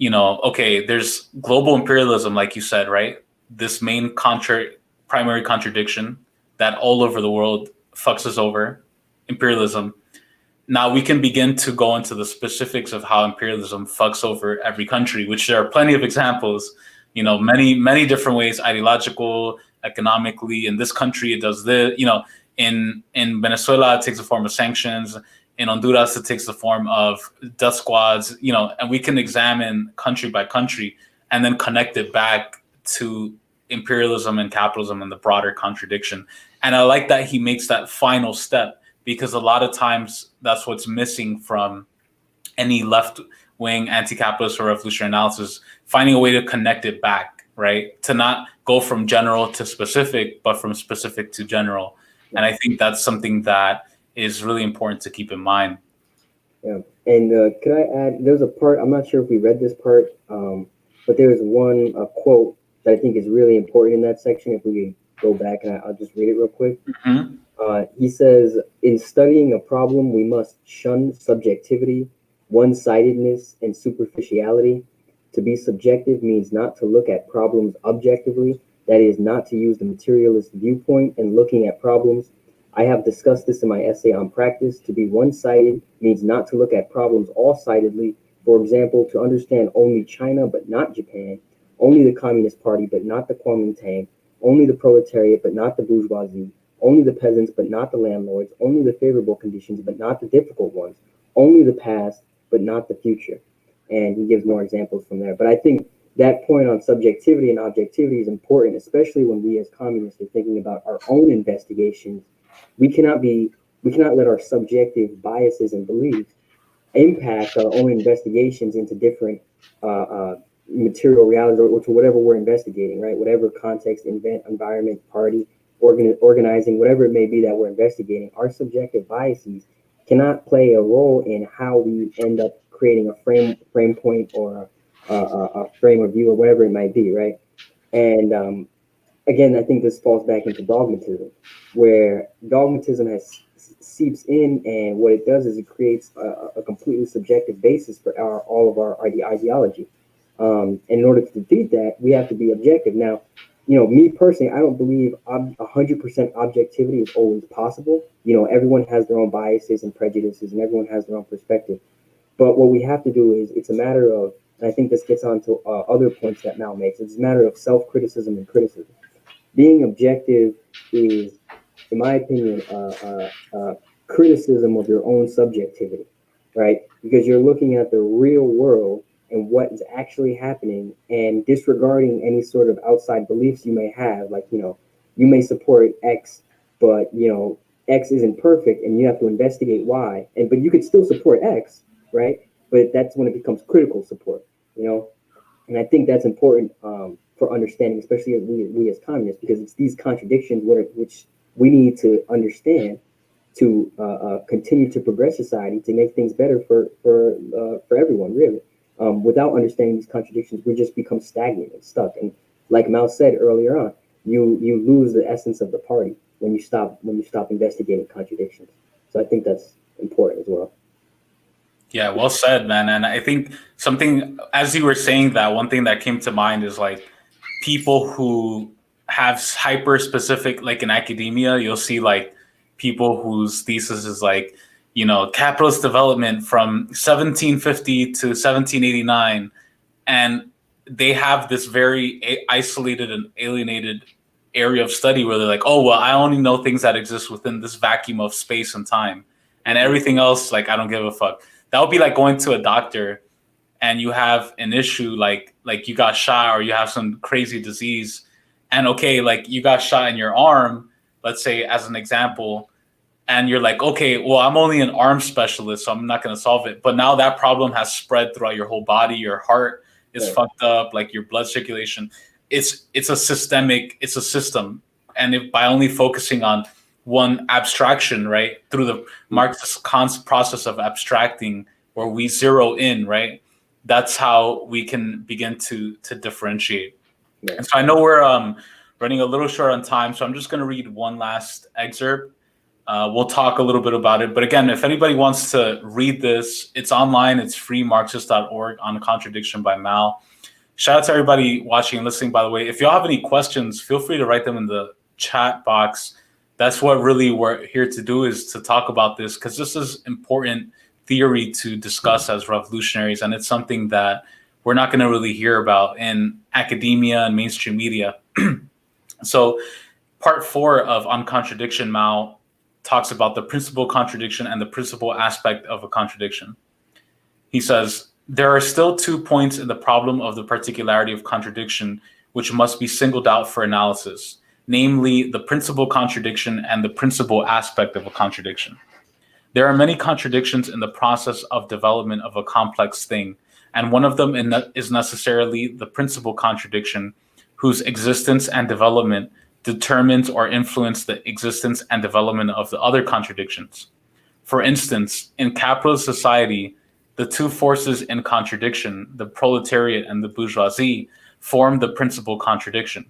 okay, there's global imperialism, like you said, right? This main primary contradiction that all over the world fucks us over, imperialism. Now we can begin to go into the specifics of how imperialism fucks over every country, which there are plenty of examples, many different ways, ideological, economically. In this country, it does this, In Venezuela, it takes the form of sanctions. In Honduras, it takes the form of death squads, and we can examine country by country and then connect it back to imperialism and capitalism and the broader contradiction. And I like that he makes that final step, because a lot of times that's what's missing from any left-wing anti-capitalist or revolutionary analysis, finding a way to connect it back, right? To not go from general to specific, but from specific to general. And I think that's something that is really important to keep in mind. Yeah. And could I add, there's a part, I'm not sure if we read this part, but there's one quote that I think is really important in that section. If we go back, and I'll just read it real quick. He says, in studying a problem, we must shun subjectivity, one-sidedness, and superficiality. To be subjective means not to look at problems objectively, that is, not to use the materialist viewpoint in looking at problems. I have discussed this in my essay on practice. To be one-sided means not to look at problems all-sidedly. For example, to understand only China but not Japan, only the Communist Party but not the Kuomintang, only the proletariat but not the bourgeoisie, only the peasants but not the landlords, only the favorable conditions but not the difficult ones, only the past but not the future. And he gives more examples from there. But I think that point on subjectivity and objectivity is important, especially when we as communists are thinking about our own investigations. We cannot let our subjective biases and beliefs impact our own investigations into different material realities or to whatever we're investigating, right? Whatever context, environment, party, organizing, whatever it may be that we're investigating, our subjective biases cannot play a role in how we end up creating a frame point or a frame of view or whatever it might be, right? And again, I think this falls back into dogmatism, where dogmatism seeps in, and what it does is it creates a completely subjective basis for all of our ideology. And in order to defeat that, we have to be objective. Now, me personally, I don't believe 100% objectivity is always possible. Everyone has their own biases and prejudices, and everyone has their own perspective. But what we have to do is, it's a matter of, and I think this gets on to other points that Mao makes, it's a matter of self-criticism and criticism. Being objective is, in my opinion, criticism of your own subjectivity, right? Because you're looking at the real world and what is actually happening and disregarding any sort of outside beliefs you may have. Like, you may support X, but, X isn't perfect and you have to investigate why. But you could still support X, right? But that's when it becomes critical support, And I think that's important for understanding, especially as we as communists, because it's these contradictions which we need to understand to continue to progress society, to make things better for everyone, really. Without understanding these contradictions, we just become stagnant and stuck. And like Mao said earlier on, you lose the essence of the party when you stop investigating contradictions. So I think that's important as well. Yeah, well said, man. And I think something, as you were saying that, one thing that came to mind is like people who have hyper specific, like in academia, you'll see like people whose thesis is like, capitalist development from 1750 to 1789. And they have this very isolated and alienated area of study where they're like, oh, well, I only know things that exist within this vacuum of space and time. And everything else, like, I don't give a fuck. That would be like going to a doctor and you have an issue like you got shot or you have some crazy disease. And okay, like you got shot in your arm, let's say as an example, and you're like, okay, well, I'm only an arm specialist, so I'm not going to solve it. But now that problem has spread throughout your whole body. Your heart is fucked up, like your blood circulation. It's a system. And if by only focusing on one abstraction, right, through the Marxist process of abstracting, where we zero in, right, that's how we can begin to differentiate. Yeah. And so I know we're running a little short on time, so I'm just going to read one last excerpt. We'll talk a little bit about it. But again, if anybody wants to read this, it's online. It's free, Marxist.org, on Contradiction by Mao. Shout out to everybody watching and listening, by the way. If y'all have any questions, feel free to write them in the chat box. That's what really we're here to do, is to talk about this, because this is important theory to discuss as revolutionaries. And it's something that we're not going to really hear about in academia and mainstream media. So part 4 of On Contradiction, Mao talks about the principal contradiction and the principal aspect of a contradiction. He says, there are still 2 points in the problem of the particularity of contradiction which must be singled out for analysis, namely the principal contradiction and the principal aspect of a contradiction. There are many contradictions in the process of development of a complex thing, and one of them is necessarily the principal contradiction, whose existence and development determines or influences the existence and development of the other contradictions. For instance, in capitalist society, the 2 forces in contradiction, the proletariat and the bourgeoisie, form the principal contradiction.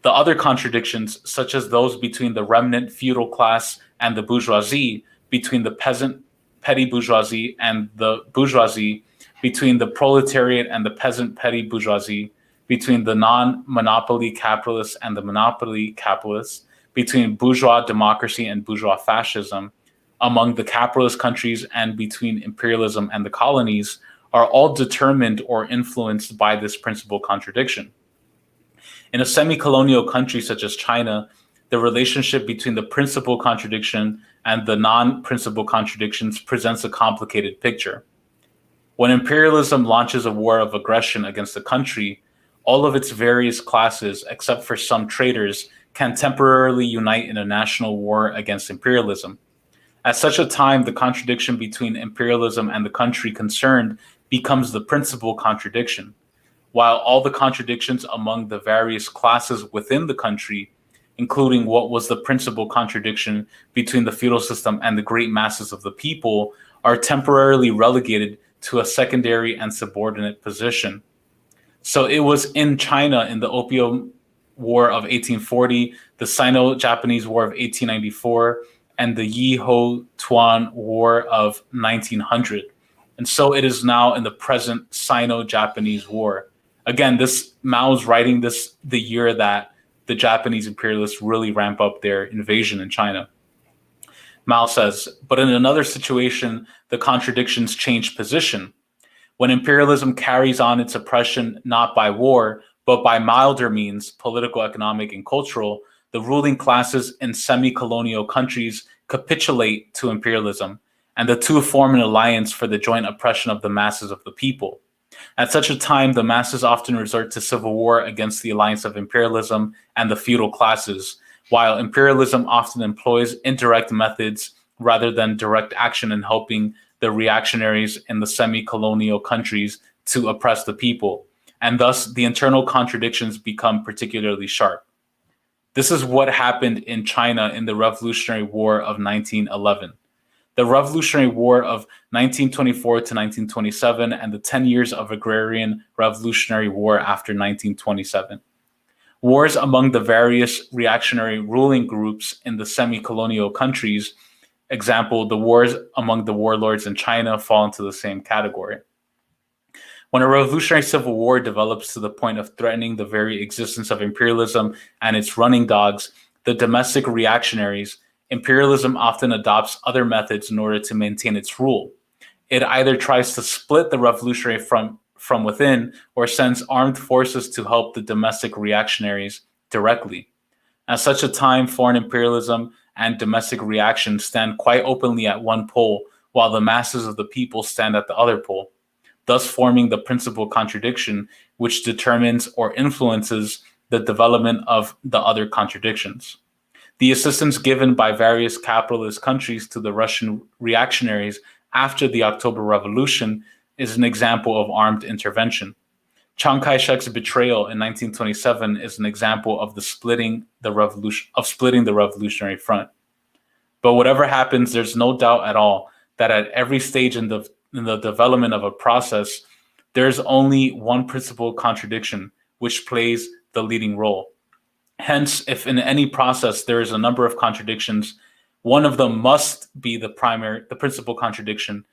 The other contradictions, such as those between the remnant feudal class and the bourgeoisie, between the peasant petty bourgeoisie and the bourgeoisie, between the proletariat and the peasant petty bourgeoisie, between the non-monopoly capitalists and the monopoly capitalists, between bourgeois democracy and bourgeois fascism, among the capitalist countries and between imperialism and the colonies, are all determined or influenced by this principal contradiction. In a semi-colonial country such as China, the relationship between the principal contradiction and the non-principal contradictions presents a complicated picture. When imperialism launches a war of aggression against a country, all of its various classes, except for some traders, can temporarily unite in a national war against imperialism. At such a time, the contradiction between imperialism and the country concerned becomes the principal contradiction, while all the contradictions among the various classes within the country, including what was the principal contradiction between the feudal system and the great masses of the people, are temporarily relegated to a secondary and subordinate position. So it was in China in the Opium War of 1840, the Sino-Japanese War of 1894, and the Yi-Ho-Tuan War of 1900. And so it is now in the present Sino-Japanese War. Again, Mao's writing this the year that the Japanese imperialists really ramp up their invasion in China. Mao says, but in another situation, the contradictions change position. When imperialism carries on its oppression not by war, but by milder means, political, economic, and cultural, the ruling classes in semi-colonial countries capitulate to imperialism, and the 2 form an alliance for the joint oppression of the masses of the people. At such a time, the masses often resort to civil war against the alliance of imperialism and the feudal classes, while imperialism often employs indirect methods rather than direct action in helping the reactionaries in the semi-colonial countries to oppress the people, and thus the internal contradictions become particularly sharp. This is what happened in China in the Revolutionary War of 1911. The Revolutionary War of 1924 to 1927 and the 10 years of agrarian Revolutionary War after 1927. Wars among the various reactionary ruling groups in the semi-colonial countries, example, the wars among the warlords in China, fall into the same category. When a revolutionary civil war develops to the point of threatening the very existence of imperialism and its running dogs, the domestic reactionaries, imperialism often adopts other methods in order to maintain its rule. It either tries to split the revolutionary from within or sends armed forces to help the domestic reactionaries directly. At such a time, foreign imperialism and domestic reaction stand quite openly at one pole, while the masses of the people stand at the other pole, thus forming the principal contradiction which determines or influences the development of the other contradictions. The assistance given by various capitalist countries to the Russian reactionaries after the October Revolution is an example of armed intervention. Chiang Kai-shek's betrayal in 1927 is an example of splitting the revolutionary front. But whatever happens, there's no doubt at all that at every stage in the development of a process, there's only one principal contradiction which plays the leading role. Hence, if in any process there is a number of contradictions, one of them must be the principal contradiction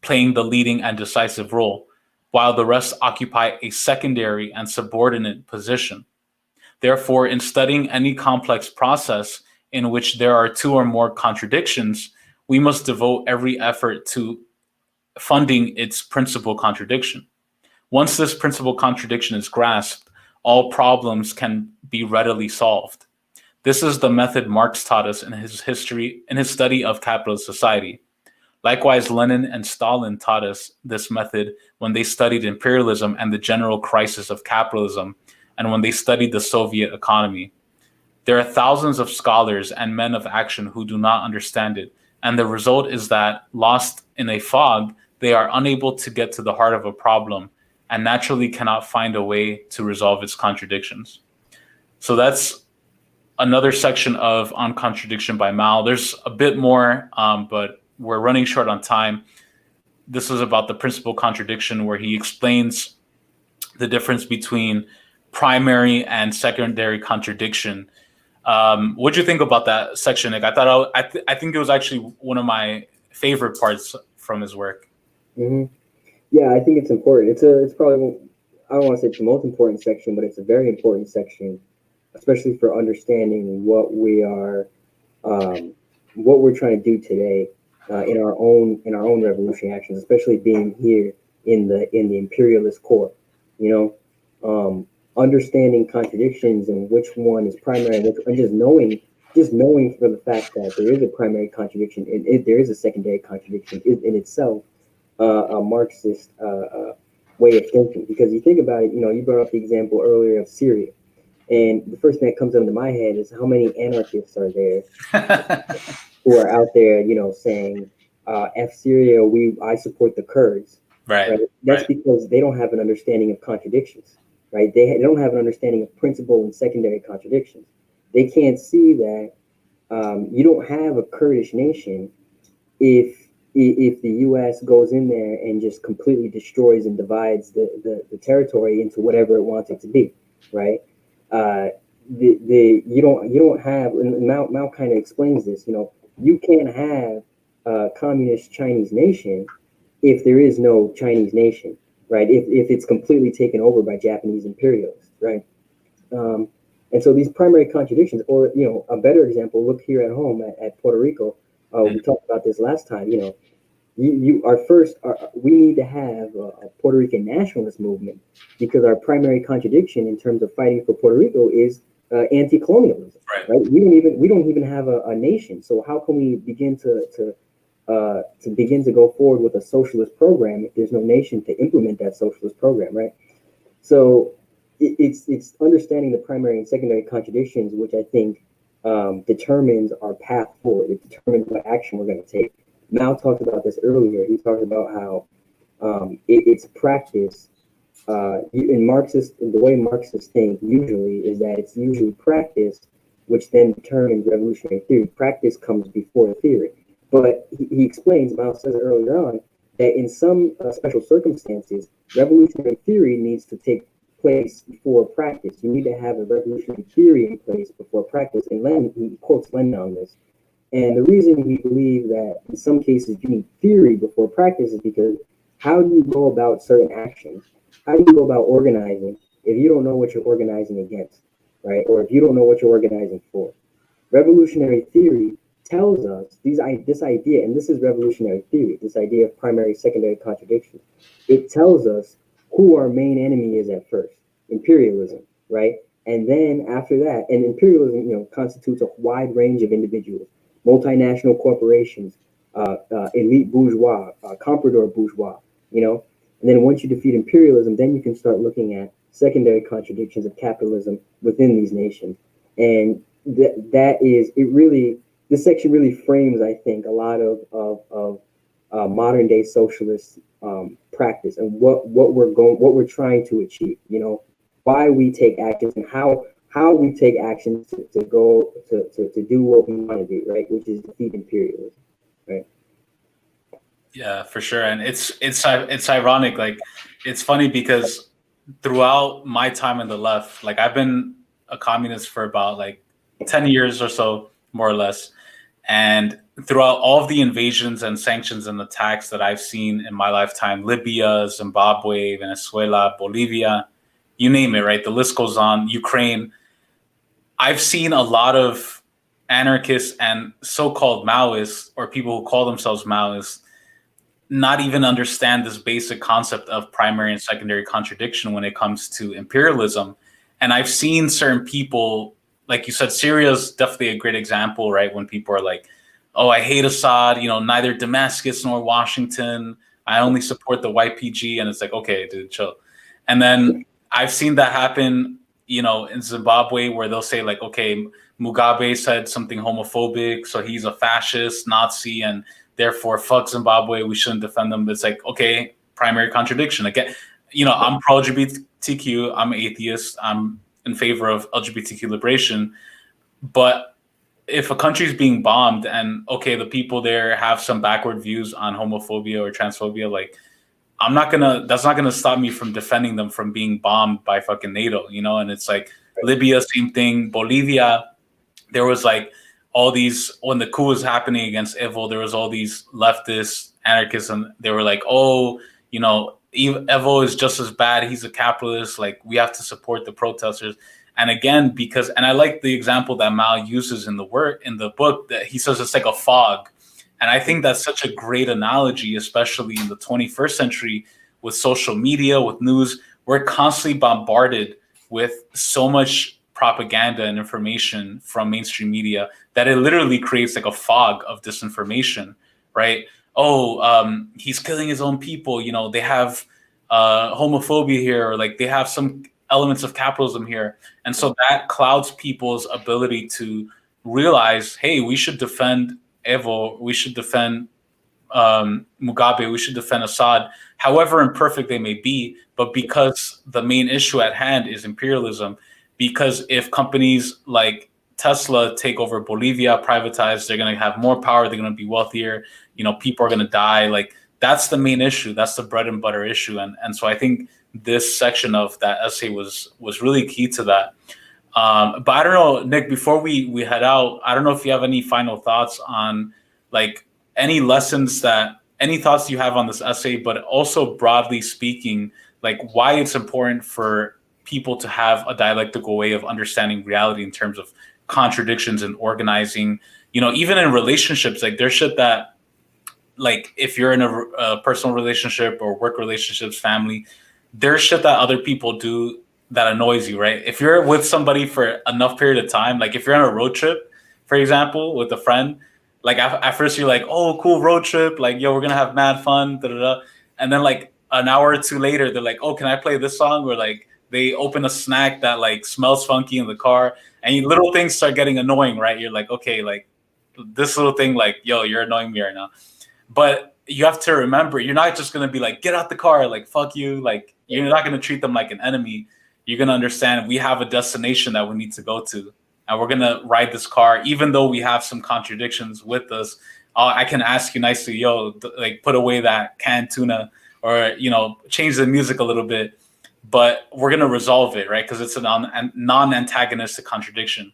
playing the leading and decisive role, while the rest occupy a secondary and subordinate position. Therefore, in studying any complex process in which there are 2 or more contradictions, we must devote every effort to funding its principal contradiction. Once this principal contradiction is grasped, all problems can be readily solved. This is the method Marx taught us in his study of capitalist society. Likewise, Lenin and Stalin taught us this method when they studied imperialism and the general crisis of capitalism, and when they studied the Soviet economy. There are thousands of scholars and men of action who do not understand it, and the result is that, lost in a fog, they are unable to get to the heart of a problem and naturally cannot find a way to resolve its contradictions. So that's another section of On Contradiction by Mao. There's a bit more, but we're running short on time. This is about the principal contradiction, where he explains the difference between primary and secondary contradiction. What do you think about that section, Nick? I think it was actually one of my favorite parts from his work. Mm-hmm. Yeah, I think it's important. It's probably, I don't want to say it's the most important section, but it's a very important section, especially for understanding what we're trying to do today in our own revolutionary actions, especially being here in the imperialist core. Understanding contradictions and which one is primary, and just knowing for the fact that there is a primary contradiction and there is a secondary contradiction is in itself a Marxist way of thinking. Because you think about it, you brought up the example earlier of Syria, and the first thing that comes into my head is how many anarchists are there who are out there, saying, "F Syria, I support the Kurds." Right. That's because they don't have an understanding of contradictions. Right? They don't have an understanding of principal and secondary contradictions. They can't see that you don't have a Kurdish nation if the U.S. goes in there and just completely destroys and divides the territory into whatever it wants it to be, right? You don't have, and Mao kind of explains this. You can't have a communist Chinese nation if there is no Chinese nation. Right, if it's completely taken over by Japanese imperialists, right? And so these primary contradictions, or a better example, look here at home at Puerto Rico. We talked about this last time. We need to have a Puerto Rican nationalist movement, because our primary contradiction in terms of fighting for Puerto Rico is anti-colonialism. Right? We don't even have a nation. So how can we begin to go forward with a socialist program if there's no nation to implement that socialist program, right? So it's understanding the primary and secondary contradictions, which I think determines our path forward. It determines what action we're going to take. Mao talked about this earlier. He talked about how it's practice. In the way Marxists think usually is that it's usually practice, which then determines revolutionary theory. Practice comes before theory. But he explains, Mao says it earlier on, that in some special circumstances, revolutionary theory needs to take place before practice. You need to have a revolutionary theory in place before practice. And he quotes Lenin on this. And the reason we believe that in some cases you need theory before practice is because how do you go about certain actions? How do you go about organizing if you don't know what you're organizing against, right? Or if you don't know what you're organizing for? Revolutionary theory tells us this idea, and this is revolutionary theory, this idea of primary, secondary contradiction. It tells us who our main enemy is at first, imperialism, right? And then after that, and imperialism, constitutes a wide range of individuals, multinational corporations, elite bourgeois, comprador bourgeois, and then once you defeat imperialism, then you can start looking at secondary contradictions of capitalism within these nations. And this section really frames, I think, a lot of modern day socialist practice and what we're trying to achieve. Why we take actions and how we take actions to do what we want to do, right? Which is defeat imperialism, right? Yeah, for sure. And it's ironic. Like, it's funny because throughout my time in the left, like, I've been a communist for about 10 years or so, more or less. And throughout all of the invasions and sanctions and attacks that I've seen in my lifetime, Libya, Zimbabwe, Venezuela, Bolivia, you name it, right? The list goes on, Ukraine. I've seen a lot of anarchists and so-called Maoists, or people who call themselves Maoists, not even understand this basic concept of primary and secondary contradiction when it comes to imperialism. And I've seen certain people like you said, Syria is definitely a great example, right? When people are like, oh, I hate Assad, neither Damascus nor Washington. I only support the YPG. And it's like, okay, dude, chill. And then I've seen that happen, in Zimbabwe, where they'll say like, okay, Mugabe said something homophobic, so he's a fascist, Nazi, and therefore fuck Zimbabwe. We shouldn't defend them. But it's like, okay, primary contradiction. Again, I'm pro LGBTQ. I'm atheist. I'm in favor of LGBTQ liberation. But if a country is being bombed and okay, the people there have some backward views on homophobia or transphobia, like that's not gonna stop me from defending them from being bombed by fucking NATO, And it's like Libya, same thing. Bolivia, there was like all these, when the coup was happening against Evo, there was all these leftist anarchists, and they were like, oh, Evo is just as bad. He's a capitalist. Like, we have to support the protesters. And again, and I like the example that Mao uses in the book, that he says it's like a fog. And I think that's such a great analogy, especially in the 21st century with social media, with news. We're constantly bombarded with so much propaganda and information from mainstream media that it literally creates like a fog of disinformation, right? Oh, he's killing his own people. They have homophobia here, or like they have some elements of capitalism here. And so that clouds people's ability to realize, hey, we should defend Evo, we should defend Mugabe, we should defend Assad, however imperfect they may be. But because the main issue at hand is imperialism, because if companies like Tesla take over Bolivia, privatize, they're going to have more power, they're going to be wealthier, people are going to die. Like, that's the main issue. That's the bread and butter issue. And so I think this section of that essay was really key to that. But I don't know, Nick, before we head out, I don't know if you have any final thoughts on like any thoughts you have on this essay, but also broadly speaking, like why it's important for people to have a dialectical way of understanding reality in terms of contradictions and organizing, even in relationships. Like, there's shit that, like, if you're in a personal relationship or work relationships, family, there's shit that other people do that annoys you, right? If you're with somebody for enough period of time, like if you're on a road trip, for example, with a friend, like at first you're like, oh, cool road trip, like, yo, we're gonna have mad fun, da da da. And then like an hour or two later, they're like, oh, can I play this song? Or like they open a snack that like smells funky in the car, and little things start getting annoying, right? You're like, okay, like this little thing, like, yo, you're annoying me right now. But you have to remember, you're not just going to be like, get out the car, like, fuck you. Like, you're not going to treat them like an enemy. You're going to understand we have a destination that we need to go to, and we're going to ride this car, even though we have some contradictions with us. I can ask you nicely, yo, like, put away that canned tuna, or, change the music a little bit, but we're going to resolve it, right? Because it's a non-antagonistic contradiction.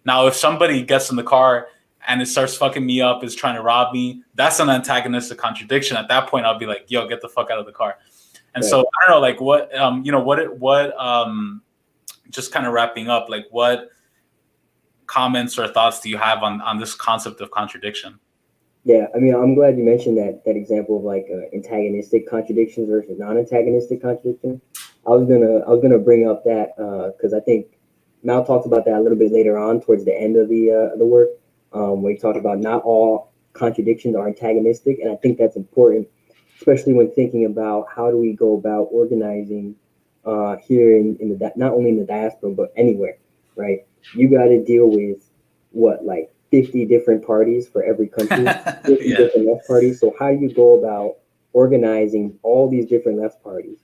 Now, if somebody gets in the car and it starts fucking me up, is trying to rob me, that's an antagonistic contradiction. At that point, I'll be like, yo, get the fuck out of the car. And right. So I don't know, like what, just kind of wrapping up, like what comments or thoughts do you have on this concept of contradiction? Yeah, I mean, I'm glad you mentioned that example of like antagonistic contradictions versus non-antagonistic contradiction. I was gonna bring up that because I think Mao talks about that a little bit later on towards the end of the work. Where he talked about not all contradictions are antagonistic. And I think that's important, especially when thinking about how do we go about organizing here in the, not only in the diaspora, but anywhere, right? You got to deal with like 50 different parties for every country, 50 different left parties. So how do you go about organizing all these different left parties,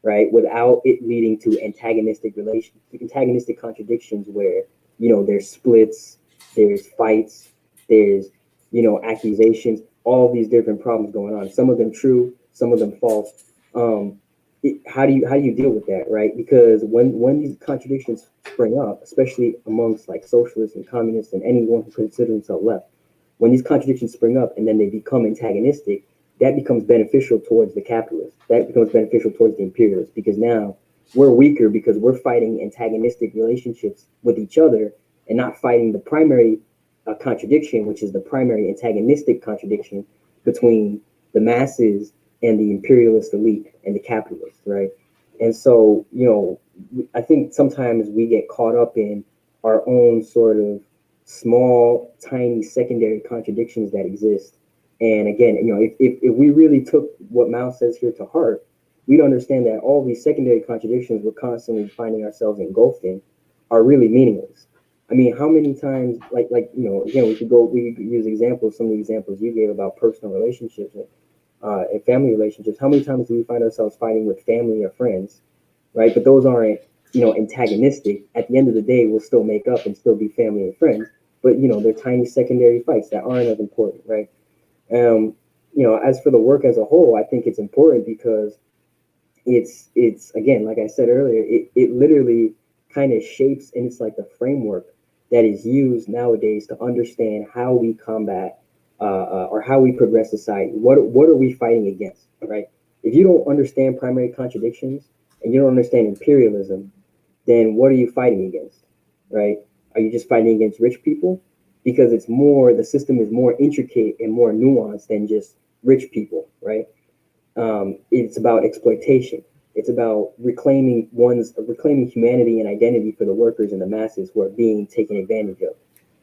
right? Without it leading to antagonistic contradictions where, there's splits, there's fights, there's, accusations, all these different problems going on. Some of them true, some of them false. How do you deal with that, right? Because when these contradictions spring up, especially amongst like socialists and communists and anyone who considers himself left, when these contradictions spring up and then they become antagonistic, that becomes beneficial towards the capitalists. That becomes beneficial towards the imperialists, because now we're weaker because we're fighting antagonistic relationships with each other and not fighting the primary contradiction, which is the primary antagonistic contradiction between the masses and the imperialist elite and the capitalists, right? And so, I think sometimes we get caught up in our own sort of small, tiny secondary contradictions that exist. And again, if we really took what Mao says here to heart, we'd understand that all these secondary contradictions we're constantly finding ourselves engulfed in are really meaningless. I mean, how many times, again, we could use examples, some of the examples you gave about personal relationships and family relationships. How many times do we find ourselves fighting with family or friends, right? But those aren't, antagonistic. At the end of the day, we'll still make up and still be family and friends. But, they're tiny secondary fights that aren't as important, right? As for the work as a whole, I think it's important because it's again, like I said earlier, it literally kind of shapes, and it's like the framework that is used nowadays to understand how we combat or how we progress society. What are we fighting against, right? If you don't understand primary contradictions and you don't understand imperialism, then what are you fighting against, right? Are you just fighting against rich people? Because the system is more intricate and more nuanced than just rich people, right? It's about exploitation. It's about reclaiming humanity and identity for the workers and the masses who are being taken advantage of,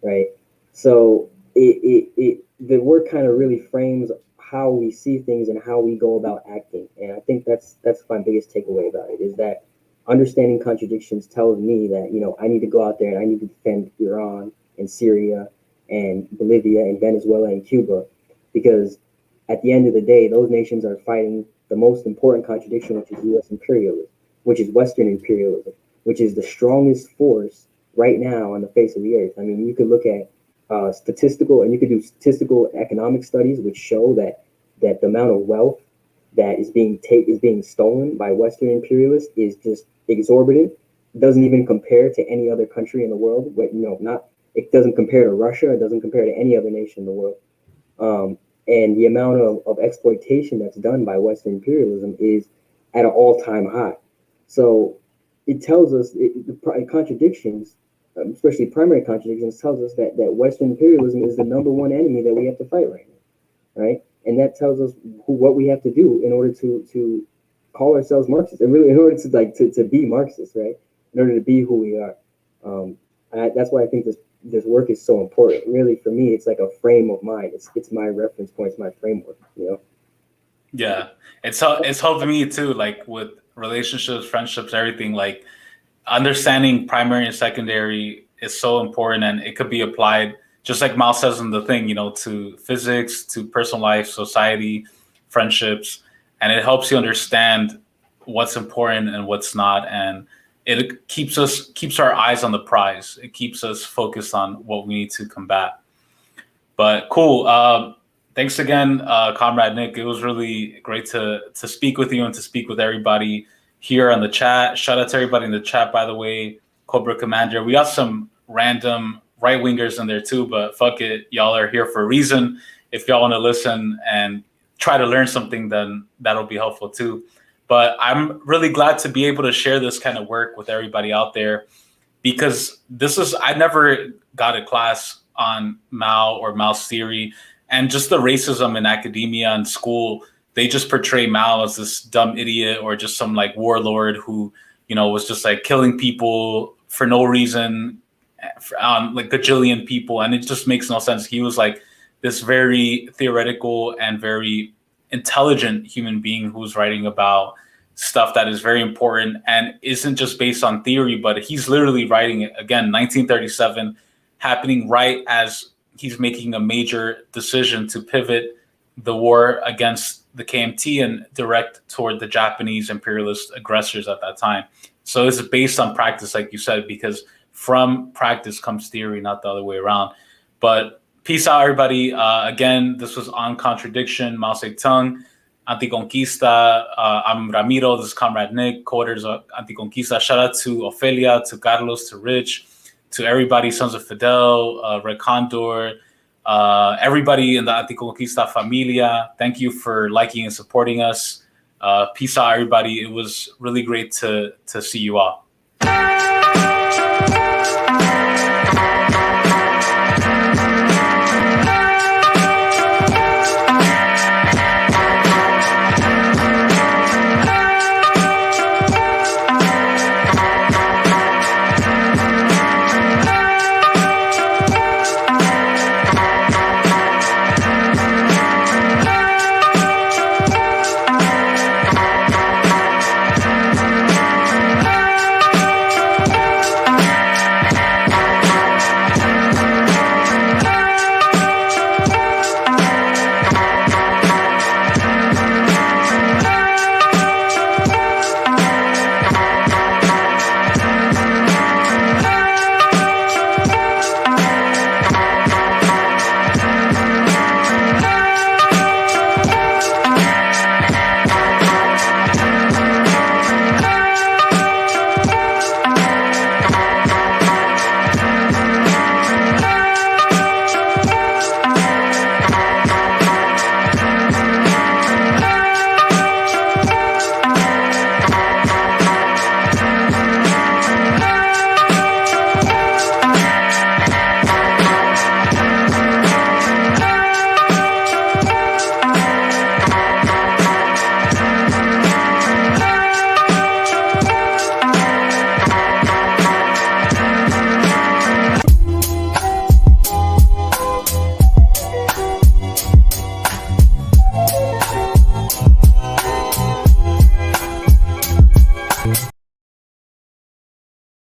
right? So the work kind of really frames how we see things and how we go about acting. And I think that's my biggest takeaway about it, is that understanding contradictions tells me that, I need to go out there and I need to defend Iran and Syria and Bolivia and Venezuela and Cuba, because at the end of the day, those nations are fighting the most important contradiction, which is U.S. imperialism, which is Western imperialism, which is the strongest force right now on the face of the earth. I mean, you could look at statistical economic studies, which show that the amount of wealth that is being stolen by Western imperialists is just exorbitant. It doesn't even compare to any other country in the world. But, it doesn't compare to Russia. It doesn't compare to any other nation in the world. And the amount of exploitation that's done by Western imperialism is at an all-time high. So it tells us the contradictions, especially primary contradictions, tells us that Western imperialism is the number one enemy that we have to fight right now, right? And that tells us what we have to do in order to call ourselves Marxists, and really in order to be Marxists, right? In order to be who we are. That's why I think this work is so important. Really, for me, it's like a frame of mind. It's my reference point, it's my framework, Yeah, it's helped me too, like with relationships, friendships, everything. Like understanding primary and secondary is so important, and it could be applied just like Mao says in the thing, to physics, to personal life, society, friendships, and it helps you understand what's important and what's not, and it keeps our eyes on the prize. It keeps us focused on what we need to combat. But cool. Thanks again, Comrade Nick. It was really great to speak with you and to speak with everybody here on the chat. Shout out to everybody in the chat, by the way. Cobra Commander. We got some random right-wingers in there too, but fuck it. Y'all are here for a reason. If y'all want to listen and try to learn something, then that'll be helpful too. But I'm really glad to be able to share this kind of work with everybody out there, because I never got a class on Mao or Mao's theory, and just the racism in academia and school. They just portray Mao as this dumb idiot or just some like warlord who, was just like killing people for no reason, like gajillion people. And it just makes no sense. He was like this very theoretical and very intelligent human being who's writing about stuff that is very important and isn't just based on theory, but he's literally writing it again, 1937, happening right as he's making a major decision to pivot the war against the KMT and direct toward the Japanese imperialist aggressors at that time. So it's based on practice, like you said, because from practice comes theory, not the other way around. But peace out, everybody. Again, this was On Contradiction, Mao Zedong, ANTICONQUISTA. I'm Ramiro. This is Comrade Nick, co-editors of ANTICONQUISTA. Shout out to Ofelia, to Carlos, to Rich, to everybody, Sons of Fidel, Red Condor, everybody in the ANTICONQUISTA familia. Thank you for liking and supporting us. Peace out, everybody. It was really great to see you all.